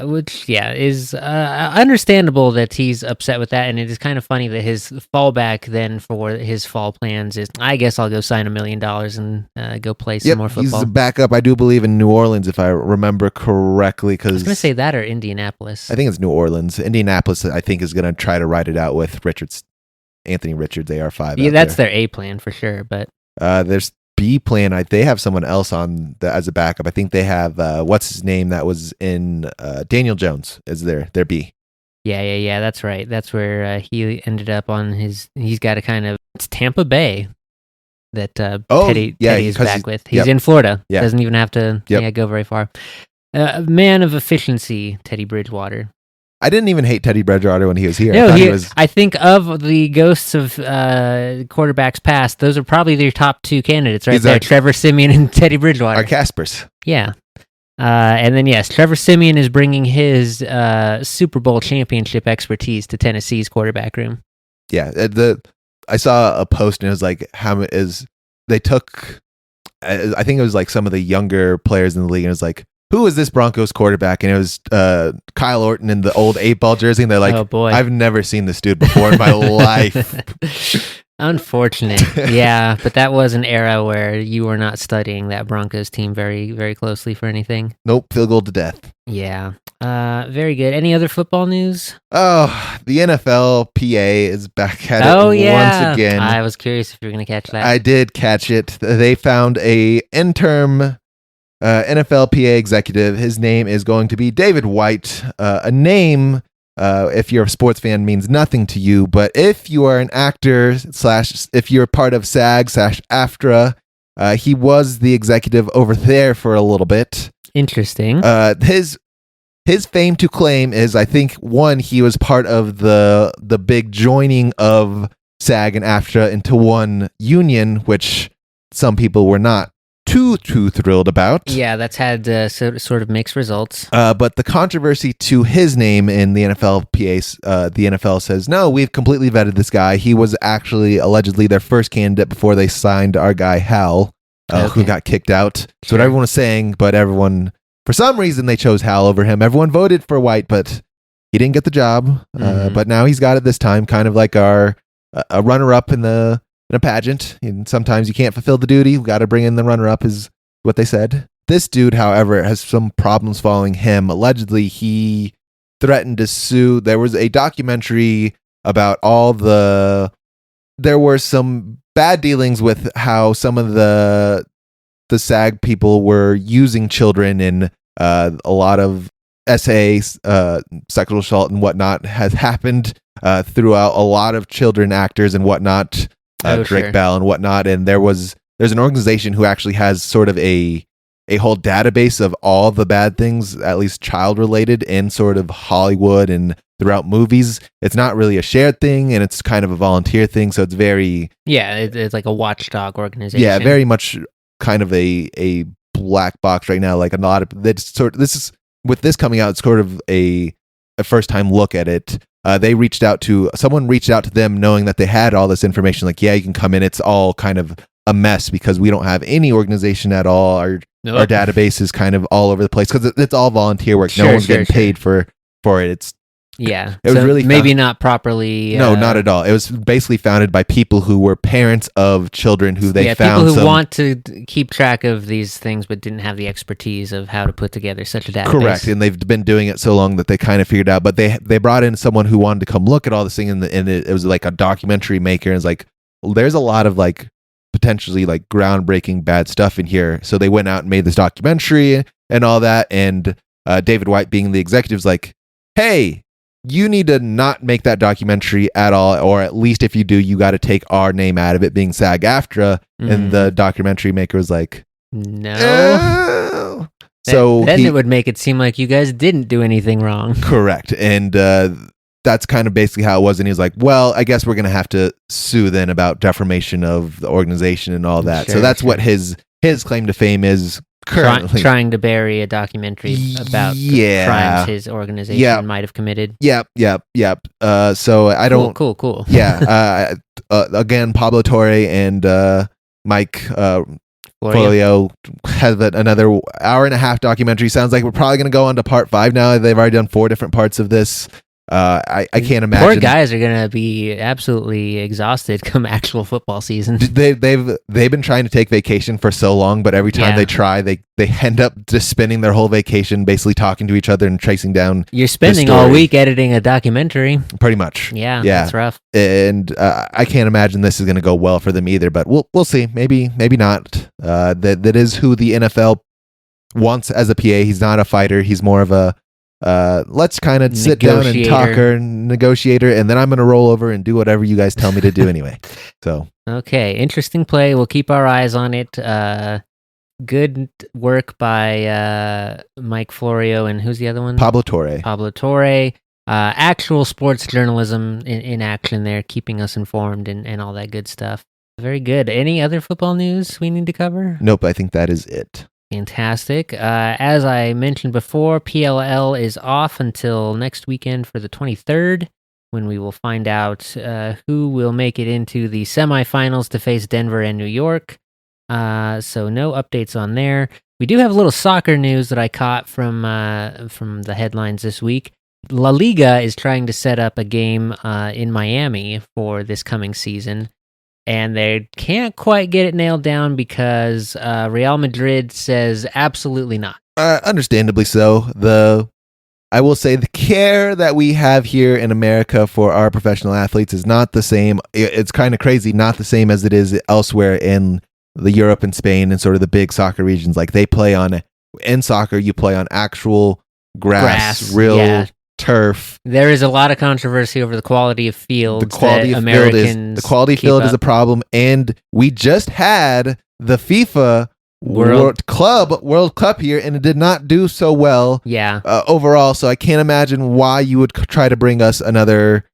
Which is understandable that he's upset with that, and it is kind of funny that his fallback then for his fall plans is, I guess I'll go sign $1 million and go play some more football. He's a backup, I do believe, in New Orleans, if I remember correctly. I was going to say that or Indianapolis. I think it's New Orleans. Indianapolis, I think, is going to try to ride it out with Anthony Richards, AR5. Yeah, that's their A plan for sure. But there's B plan. They have someone else on as a backup. I think they have what's his name that was in Daniel Jones is their B. Yeah. That's right. That's where he ended up on his. He's got a kind of, it's Tampa Bay that Teddy is back with. He's in Florida. Yeah. Doesn't even have to go very far. Man of efficiency, Teddy Bridgewater. I didn't even hate Teddy Bridgewater when he was here. No, I think of the ghosts of quarterbacks past, those are probably their top two candidates right there, Trevor Siemian and Teddy Bridgewater. Our Caspers. Yeah. And then, yes, Trevor Siemian is bringing his Super Bowl championship expertise to Tennessee's quarterback room. Yeah. I saw a post, and it was like, they took, I think it was like some of the younger players in the league, and it was like, who is this Broncos quarterback? And it was Kyle Orton in the old 8-ball jersey. And they're like, oh boy, I've never seen this dude before in my life. Unfortunate. Yeah, but that was an era where you were not studying that Broncos team very, very closely for anything. Nope, field goal to death. Yeah. Very good. Any other football news? Oh, the NFL PA is back at it once again. I was curious if you were going to catch that. I did catch it. They found a interim NFL PA executive. His name is going to be David White. A name, if you're a sports fan, means nothing to you. But if you are an actor / if you're part of SAG/AFTRA, he was the executive over there for a little bit. Interesting. His fame to claim is, I think, one, he was part of the big joining of SAG and AFTRA into one union, which some people were not too thrilled about. Yeah, that's had sort of mixed results. But the controversy to his name in the NFL PA, the NFL says, no, we've completely vetted this guy. He was actually allegedly their first candidate before they signed our guy Hal, who got kicked out. So what everyone was saying, but everyone, for some reason, they chose Hal over him. Everyone voted for White, but he didn't get the job. But now he's got it this time, kind of like a runner-up in a pageant, and sometimes you can't fulfill the duty. We got to bring in the runner-up, is what they said. This dude, however, has some problems following him. Allegedly, he threatened to sue. There was a documentary about there were some bad dealings with how some of the SAG people were using children, and a lot of sexual assault and whatnot has happened throughout a lot of children actors and whatnot. Drake Bell and whatnot, and there's an organization who actually has sort of a whole database of all the bad things, at least child related, in sort of Hollywood and throughout movies. It's not really a shared thing, and it's kind of a volunteer thing. So it's very it's like a watchdog organization. yeah, very much kind of a black box right now. Like a lot of this is with this coming out, it's sort of a first time look at it. Someone reached out to them knowing that they had all this information. Like, yeah, you can come in. It's all kind of a mess because we don't have any organization at all. Our database is kind of all over the place because it's all volunteer work. No one's getting paid for it. It was really maybe not properly. No, not at all. It was basically founded by people who were parents of children who they found. People who want to keep track of these things but didn't have the expertise of how to put together such a database. Correct, and they've been doing it so long that they kind of figured out. But they brought in someone who wanted to come look at all this thing, and it was like a documentary maker. And it's like there's a lot of like potentially like groundbreaking bad stuff in here. So they went out and made this documentary and all that. And David White, being the executive, is like, hey, you need to not make that documentary at all, or at least if you do, you got to take our name out of it, being SAG-AFTRA. And the documentary maker was like, no. So then it would make it seem like you guys didn't do anything wrong. Correct. And that's kind of basically how it was. And he was like, well, I guess we're going to have to sue then about defamation of the organization and all that. So that's what his claim to fame is. Currently trying to bury a documentary about crimes his organization might have committed. Yep. So I don't. Cool. Yeah. Again, Pablo Torre and Mike Florio have another hour and a half documentary. Sounds like we're probably going to go on to part 5 now. They've already done 4 different parts of this. I can't imagine. Poor guys are gonna be absolutely exhausted come actual football season. They've been trying to take vacation for so long, but every time they try, they end up just spending their whole vacation basically talking to each other and tracing down. You're spending all week editing a documentary. Pretty much. Yeah. That's rough. And I can't imagine this is gonna go well for them either. But we'll see. Maybe not. That is who the NFL wants as a PA. He's not a fighter. He's more of a let's kind of sit down and talk or negotiator, and then I'm going to roll over and do whatever you guys tell me to do anyway. So okay, interesting play. We'll keep our eyes on it. Good work by Mike Florio, and who's the other one? Pablo Torre. Actual sports journalism in action there, keeping us informed and all that good stuff. Very good. Any other football news we need to cover? Nope, I think that is it. Fantastic. As I mentioned before, PLL is off until next weekend for the 23rd, when we will find out who will make it into the semifinals to face Denver and New York. So no updates on there. We do have a little soccer news that I caught from the headlines this week. La Liga is trying to set up a game in Miami for this coming season. And they can't quite get it nailed down because Real Madrid says absolutely not. Understandably so. I will say the care that we have here in America for our professional athletes is not the same. It's kind of crazy, not the same as it is elsewhere in the Europe and Spain and sort of the big soccer regions. Like in soccer, you play on actual grass real turf. There is a lot of controversy over the quality of fields. The quality of field is a problem, and we just had the FIFA World Cup here, and it did not do so well. Overall, so I can't imagine why you would try to bring us another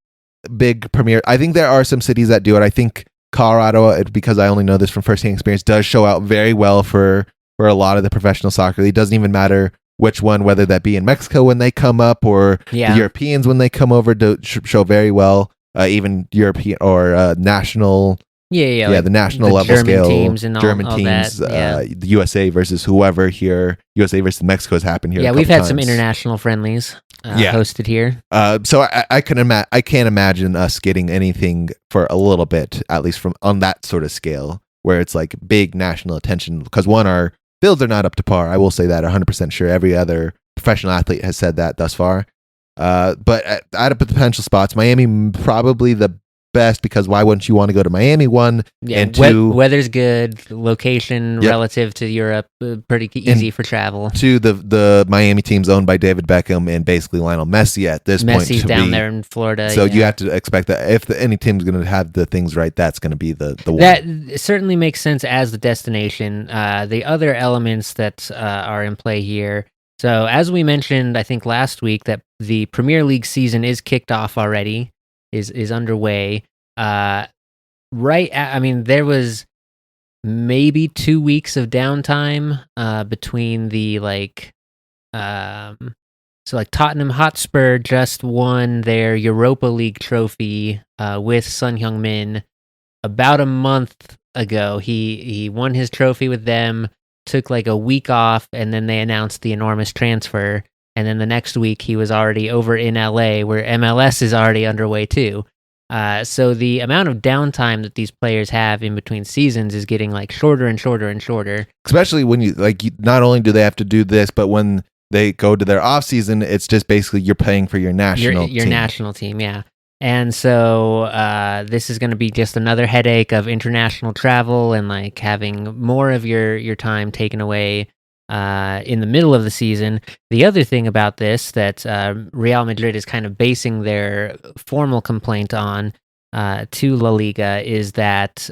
big premiere. I think there are some cities that do it. I think Colorado, because I only know this from firsthand experience, does show out very well for a lot of the professional soccer. It doesn't even matter which one, whether that be in Mexico when they come up or the Europeans when they come over, to show very well. Even European or national, the national level German scale, teams and German all teams, that, the USA versus whoever here, USA versus Mexico has happened here. Yeah, we've had some international friendlies hosted here. So I can't imagine us getting anything for a little bit, at least from on that sort of scale, where it's like big national attention. Because our fields are not up to par. I will say that 100% sure. Every other professional athlete has said that thus far. But out of potential spots, Miami probably the best, because why wouldn't you want to go to Miami? One, and two, weather's good, location relative to Europe, pretty easy for travel. Two, the Miami team's owned by David Beckham and basically Lionel Messi at this point. Messi's down there in Florida. So you have to expect that if any team's going to have the things right, that's going to be the one. That certainly makes sense as the destination. The other elements that are in play here, So as we mentioned, I think last week that the Premier League season is kicked off already, is underway. I mean, there was maybe 2 weeks of downtime between the so Tottenham Hotspur just won their Europa League trophy with Son Heung-min about a month ago. He won his trophy with them, took like a week off, and then they announced the enormous transfer. And then the next week he was already over in LA, where MLS is already underway too. So the amount of downtime that these players have in between seasons is getting like shorter and shorter and shorter. Especially when not only do they have to do this, but when they go to their off season, it's just basically you're paying for your national your team. national team, yeah. And so this is going to be just another headache of international travel and like having more of your time taken away in the middle of the season. The other thing about this that Real Madrid is kind of basing their formal complaint on to La Liga is that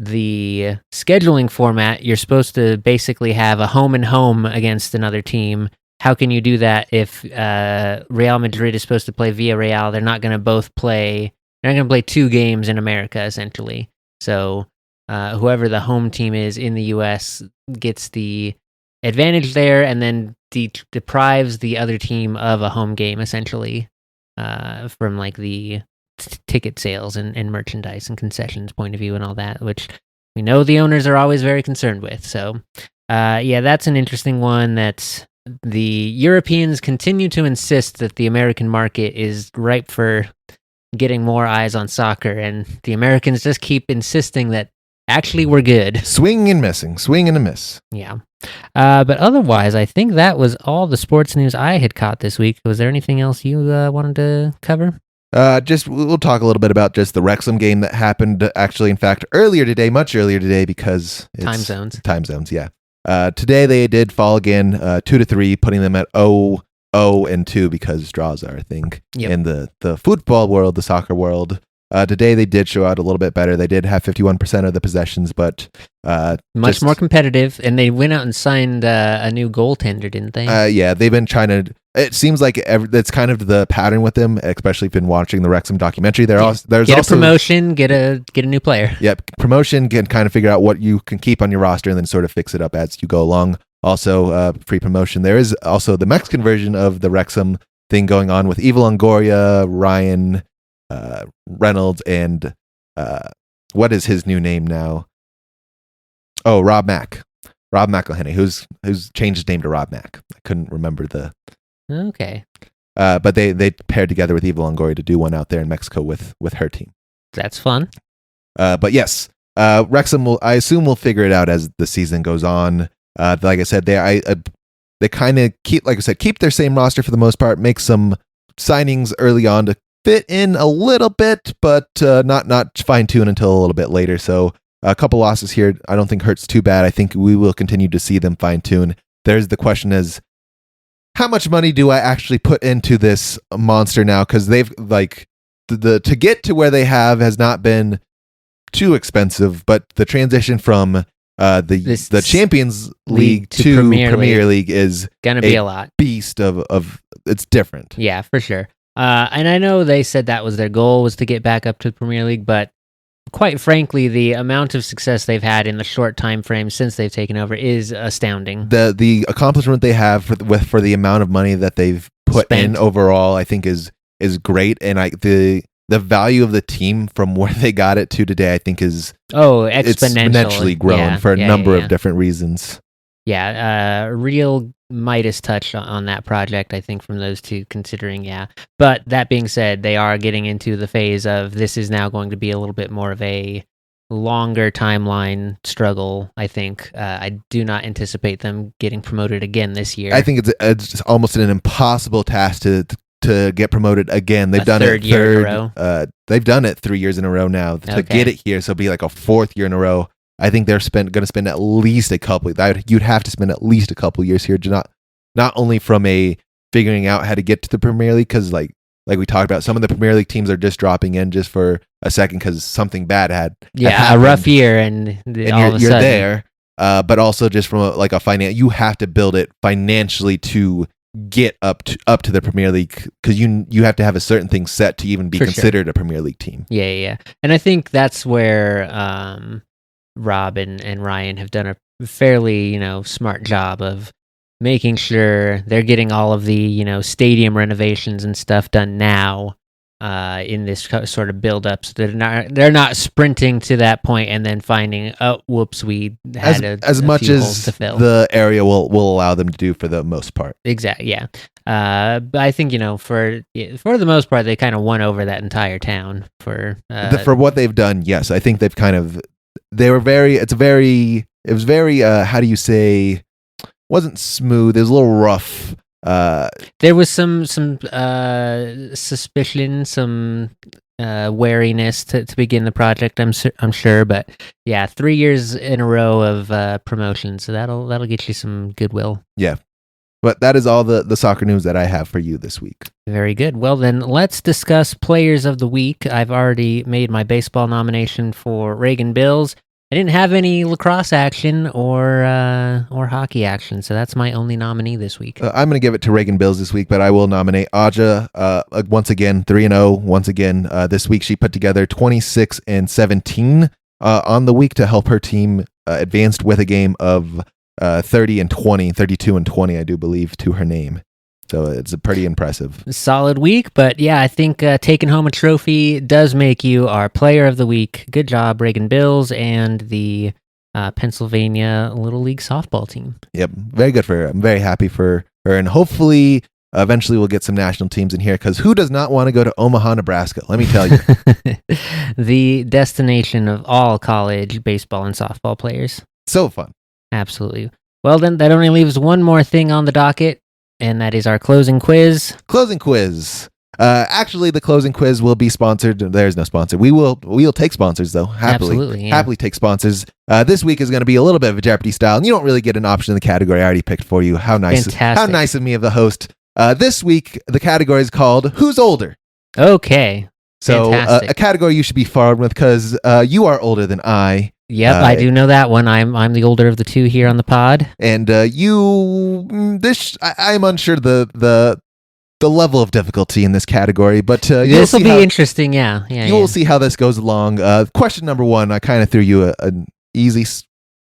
the scheduling format, you're supposed to basically have a home and home against another team. How can you do that if Real Madrid is supposed to play Villarreal? They're not going to both play. They're not going to play 2 games in America, essentially. So whoever the home team is in the U.S. gets the advantage there, and then deprives the other team of a home game, essentially, from like the ticket sales and merchandise and concessions point of view and all that, which we know the owners are always very concerned with. So, yeah, that's an interesting one. That the Europeans continue to insist that the American market is ripe for getting more eyes on soccer, and the Americans just keep insisting that actually we're good. Swing and a miss. Yeah. But otherwise, I think that was all the sports news I had caught this week. Was there anything else you wanted to cover? We'll talk a little bit about just the Wrexham game that happened actually, in fact, much earlier today, because it's Time zones, yeah. Today they did fall again, 2-3, putting them at 0-2 because draws are a thing in the football world, the soccer world. Today they did show out a little bit better. They did have 51% of the possessions, but much more competitive. And they went out and signed a new goaltender, didn't they? Yeah, they've been trying to. It seems like that's kind of the pattern with them, especially if you've been watching the Wrexham documentary. There's a promotion, get a new player. Yep, promotion, can kind of figure out what you can keep on your roster and then sort of fix it up as you go along. Also, pre-promotion, there is also the Mexican version of the Wrexham thing going on with Eva Longoria, Ryan Reynolds, and what is his new name now? Oh, Rob McElhenney, who's changed his name to Rob Mack. I couldn't remember the. Okay. But they paired together with Eva Longoria to do one out there in Mexico with her team. That's fun. But yes, Wrexham I assume will figure it out as the season goes on. Like I said, they kind of keep their same roster for the most part, make some signings early on to fit in a little bit, but not fine tune until a little bit later. So a couple losses here, I don't think hurts too bad. I think we will continue to see them fine tune. There's the question is, how much money do I actually put into this monster now? Because they've to get to where they have has not been too expensive, but the transition from the Champions League to Premier League is gonna be a lot beast of it's different. Yeah, for sure. And I know they said that was their goal, was to get back up to the Premier League, but quite frankly, the amount of success they've had in the short time frame since they've taken over is astounding. The accomplishment they have for the amount of money that they've put in overall, I think is great, and the value of the team from where they got it to today, I think is exponentially grown for a number of different reasons. Yeah, real Midas touch on that project, I think, from those two, considering, But that being said, they are getting into the phase of this is now going to be a little bit more of a longer timeline struggle, I think. I do not anticipate them getting promoted again this year. I think it's almost an impossible task to get promoted again. They've done it year in a row. They've done it 3 years in a row now to get it here. So it'll be like a 4th year in a row. I think they're going to spend at least a couple. You'd have to spend at least a couple years here, not only from a figuring out how to get to the Premier League, because like we talked about, some of the Premier League teams are just dropping in just for a second because something bad had a rough year, and all of a you're sudden. there. but also just from a finance, you have to build it financially to get up to the Premier League, because you have to have a certain thing set to even be considered a Premier League team. Yeah. And I think that's where Rob and Ryan have done a fairly smart job of making sure they're getting all of the stadium renovations and stuff done now in this sort of build up, so they're not sprinting to that point and then finding, oh whoops, we had as much few as holes to fill. the area will allow them to do for the most part. Exactly. Yeah. But I think for the most part they kind of won over that entire town for what they've done. Yes, I think they've it was very how do you say, wasn't smooth, it was a little rough. There was some suspicion, some wariness to begin the project, I'm sure, but yeah, 3 years in a row of promotion, so that'll get you some goodwill. Yeah, but that is all the soccer news that I have for you this week. Very good. Well then, let's discuss players of the week. I've already made my baseball nomination for Reagan Bills. I didn't have any lacrosse action or hockey action, so that's my only nominee this week. I'm going to give it to Reagan Bills this week, but I will nominate Aja once again, 3-0. Once again, this week she put together 26-17 on the week to help her team advanced with a game of 32-20, I do believe, to her name. So it's a pretty impressive. Solid week, but yeah, I think taking home a trophy does make you our player of the week. Good job, Reagan Bills and the Pennsylvania Little League softball team. Yep, very good for her. I'm very happy for her, and hopefully eventually we'll get some national teams in here, because who does not want to go to Omaha, Nebraska? Let me tell you. The destination of all college baseball and softball players. So fun. Absolutely. Well, then that only leaves one more thing on the docket, and that is our closing quiz. Closing quiz. Actually, the closing quiz will be sponsored. There's no sponsor. We'll take sponsors, though. Absolutely, yeah. Happily take sponsors. This week is going to be a little bit of a Jeopardy style, and you don't really get an option in the category I already picked for you. How nice! Fantastic. How nice of me, of the host. This week, the category is called Who's Older? Okay. So a category you should be forward with, because you are older than I. Yep, I do know that one. I'm the older of the two here on the pod. And I'm unsure the level of difficulty in this category, but this will be interesting. Yeah. You will see how this goes along. Question number one, I kind of threw you an easy,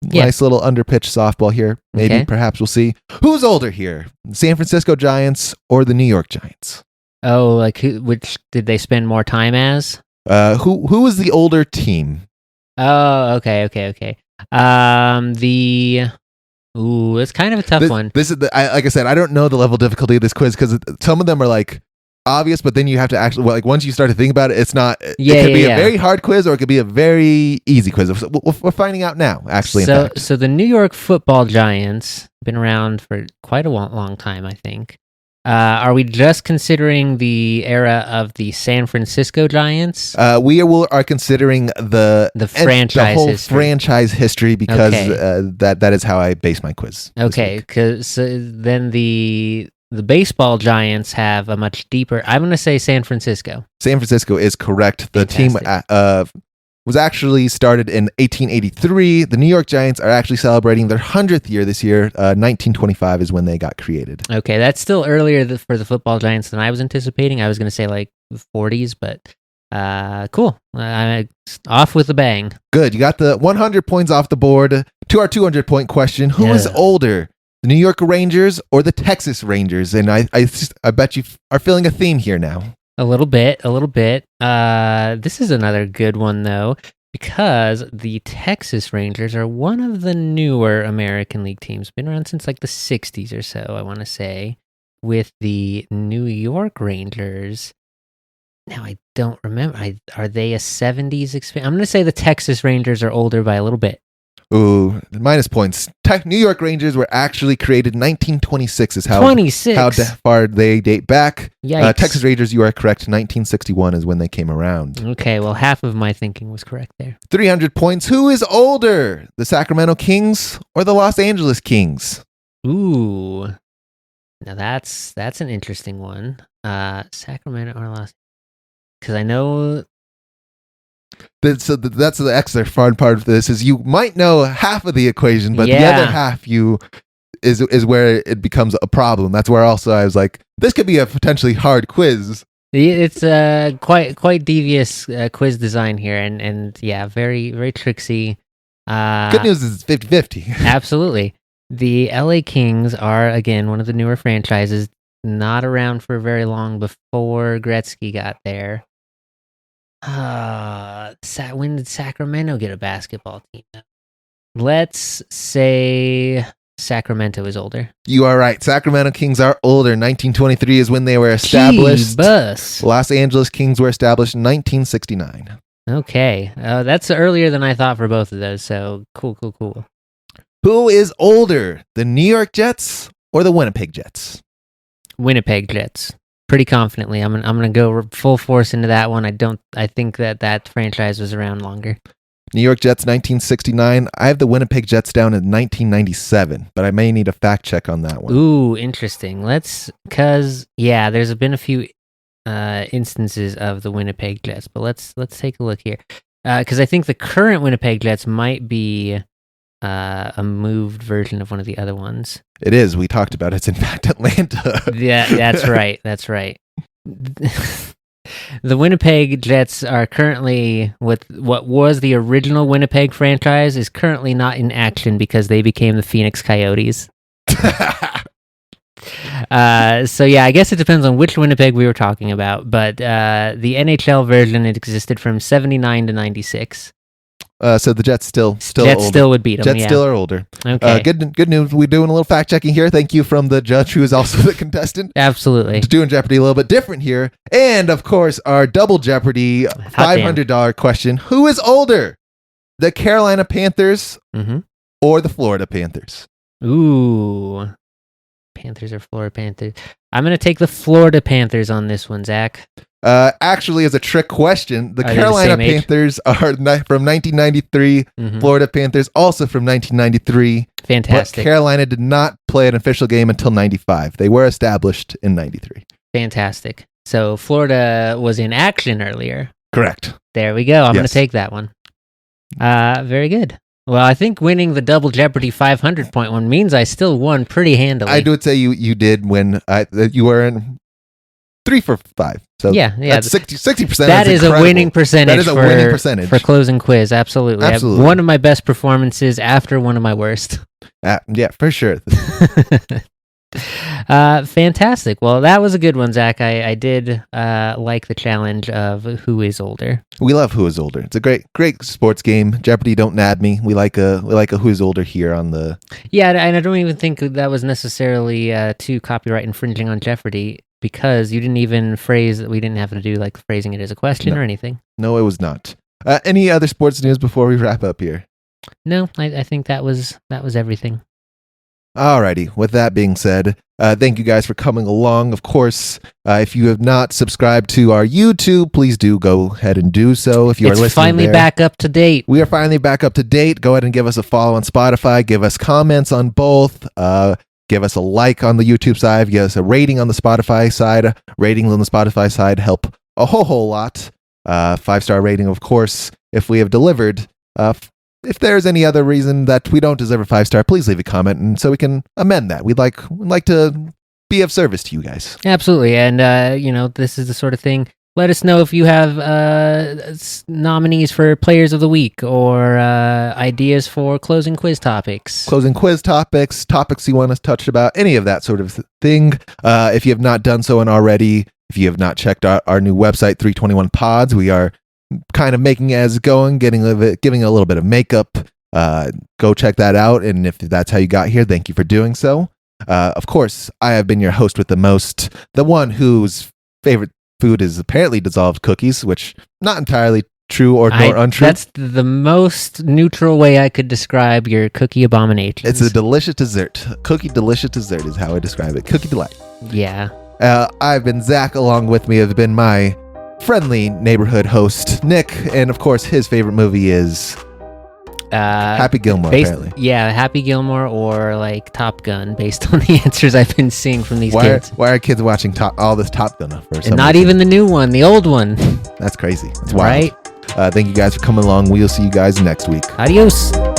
nice little underpitched softball here. Maybe, perhaps we'll see. Who's older here? The San Francisco Giants or the New York Giants? Oh, like which did they spend more time as? Who was the older team? Oh, okay. It's kind of a tough one. This is like I said, I don't know the level of difficulty of this quiz, because some of them are like obvious, but then you have to actually, like, once you start to think about it, it's not. It could be a very hard quiz, or it could be a very easy quiz. We're finding out now, actually. So the New York Football Giants been around for quite a long time, I think. Are we just considering the era of the San Francisco Giants? We are considering the franchise history, because that is how I base my quiz. Okay, because then the baseball Giants have a much deeper. I'm going to say San Francisco. San Francisco is correct. The team was actually started in 1883. The New York Giants are actually celebrating their 100th year this year. 1925 is when they got created. Okay, that's still earlier for the football Giants than I was anticipating. I was going to say like 40s, but cool. Off with a bang. Good. You got the 100 points off the board. To our 200-point question, who is older, the New York Rangers or the Texas Rangers? And I bet you are feeling a theme here now. A little bit. This is another good one, though, because the Texas Rangers are one of the newer American League teams. Been around since like the 60s or so, I want to say. With the New York Rangers, now I don't remember. Are they a 70s experience? I'm going to say the Texas Rangers are older by a little bit. Ooh, minus points. New York Rangers were actually created in 1926 is how far they date back. Texas Rangers, you are correct. 1961 is when they came around. Okay, well, half of my thinking was correct there. 300 points. Who is older, the Sacramento Kings or the Los Angeles Kings? Ooh, now that's an interesting one. Sacramento or Los, because I know That's the extra fun part of this is you might know half of the equation, but the Yeah. other half is where it becomes a problem. That's where also I was like, this could be a potentially hard quiz. It's quite devious quiz design here, and yeah, very very tricksy. Good news is it's 50-50. Absolutely. The LA Kings are, again, one of the newer franchises, not around for very long before Gretzky got there. When did Sacramento get a basketball team? Let's say Sacramento is older. You are right. Sacramento Kings are older. 1923 is when they were established. Bus. Los Angeles Kings were established in 1969. Okay. That's earlier than I thought for both of those, so cool. Who is older, the New York Jets or the Winnipeg Jets? Winnipeg Jets. Pretty confidently. I'm gonna go full force into that one. I think that franchise was around longer. New York Jets 1969. I have the Winnipeg Jets down in 1997, but I may need a fact check on that one. Ooh, interesting. There's been a few instances of the Winnipeg Jets, but let's take a look here. Because I think the current Winnipeg Jets might be a moved version of one of the other ones. It is. We talked about it. It's in fact Atlanta. Yeah, that's right. That's right. The Winnipeg Jets are currently, with what was the original Winnipeg franchise, is currently not in action because they became the Phoenix Coyotes. So yeah, I guess it depends on which Winnipeg we were talking about, but the NHL version, it existed from 79 to 96. So the Jets still Jets older. still would beat them. Jets yeah. still are older. Okay. Good news. We're doing a little fact checking here. Thank you from the judge, who is also the contestant. Absolutely. Doing Jeopardy a little bit different here, and of course our double Jeopardy $500 question: who is older, the Carolina Panthers or the Florida Panthers? Ooh, Panthers or Florida Panthers? I'm gonna take the Florida Panthers on this one, Zach. Actually, as a trick question, the Are they Carolina the same age? Panthers are from 1993. Florida Panthers also from 1993. Fantastic. But Carolina did not play an official game until 95. They were established in 93. Fantastic. So Florida was in action earlier. Correct. There we go. I'm going Yes. to take that one. Very good. Well, I think winning the double Jeopardy 500 point one means I still won pretty handily. I would say you did win. You were in 3 for 5. So yeah. that's 60%. That is incredible. a winning percentage. That is a winning percentage for closing quiz. Absolutely. Absolutely. One of my best performances after one of my worst. Yeah, for sure. Fantastic. Well, that was a good one, Zach. I did like the challenge of who is older. We love Who is Older. It's a great sports game. Jeopardy, don't nab me. We like a Who is Older here on the. Yeah, and I don't even think that was necessarily too copyright infringing on Jeopardy, because you didn't even phrase that. We didn't have to do like phrasing it as a question or anything. No, it was not. Any other sports news before we wrap up here? No, I think that was everything. Alrighty, with that being said, thank you guys for coming along. Of course, if you have not subscribed to our YouTube, please do go ahead and do so. If you are listening, finally there. back up to date. We are finally back up to date. Go ahead and give us a follow on Spotify. Give us comments on both. Give us a like on the YouTube side. Give us a rating on the Spotify side. Ratings on the Spotify side help a whole lot. 5-star rating, of course, if we have delivered. If there's any other reason that we don't deserve a 5-star, please leave a comment, and so we can amend that. We'd like to be of service to you guys. Absolutely, and this is the sort of thing. Let us know if you have nominees for Players of the Week or ideas for closing quiz topics. Closing quiz topics you want us to touch about, any of that sort of thing. If you have not done so already, if you have not checked out our new website, 321 Pods, we are kind of making it as going, giving a little bit of makeup. Go check that out, and if that's how you got here, thank you for doing so. Of course, I have been your host with the most, the one whose favorite food is apparently dissolved cookies, which not entirely true nor untrue. That's the most neutral way I could describe your cookie abomination. It's a delicious dessert. Cookie delicious dessert is how I describe it. Cookie delight. Yeah. I've been Zach. Along with me has been my friendly neighborhood host, Nick, and of course his favorite movie is Happy Gilmore, apparently. Yeah, Happy Gilmore or like Top Gun, based on the answers I've been seeing from these kids. Why are kids watching all this Top Gun for some And not reason? even the new one, the old one. That's crazy. It's wild. Right? Thank you guys for coming along. We'll see you guys next week. Adios.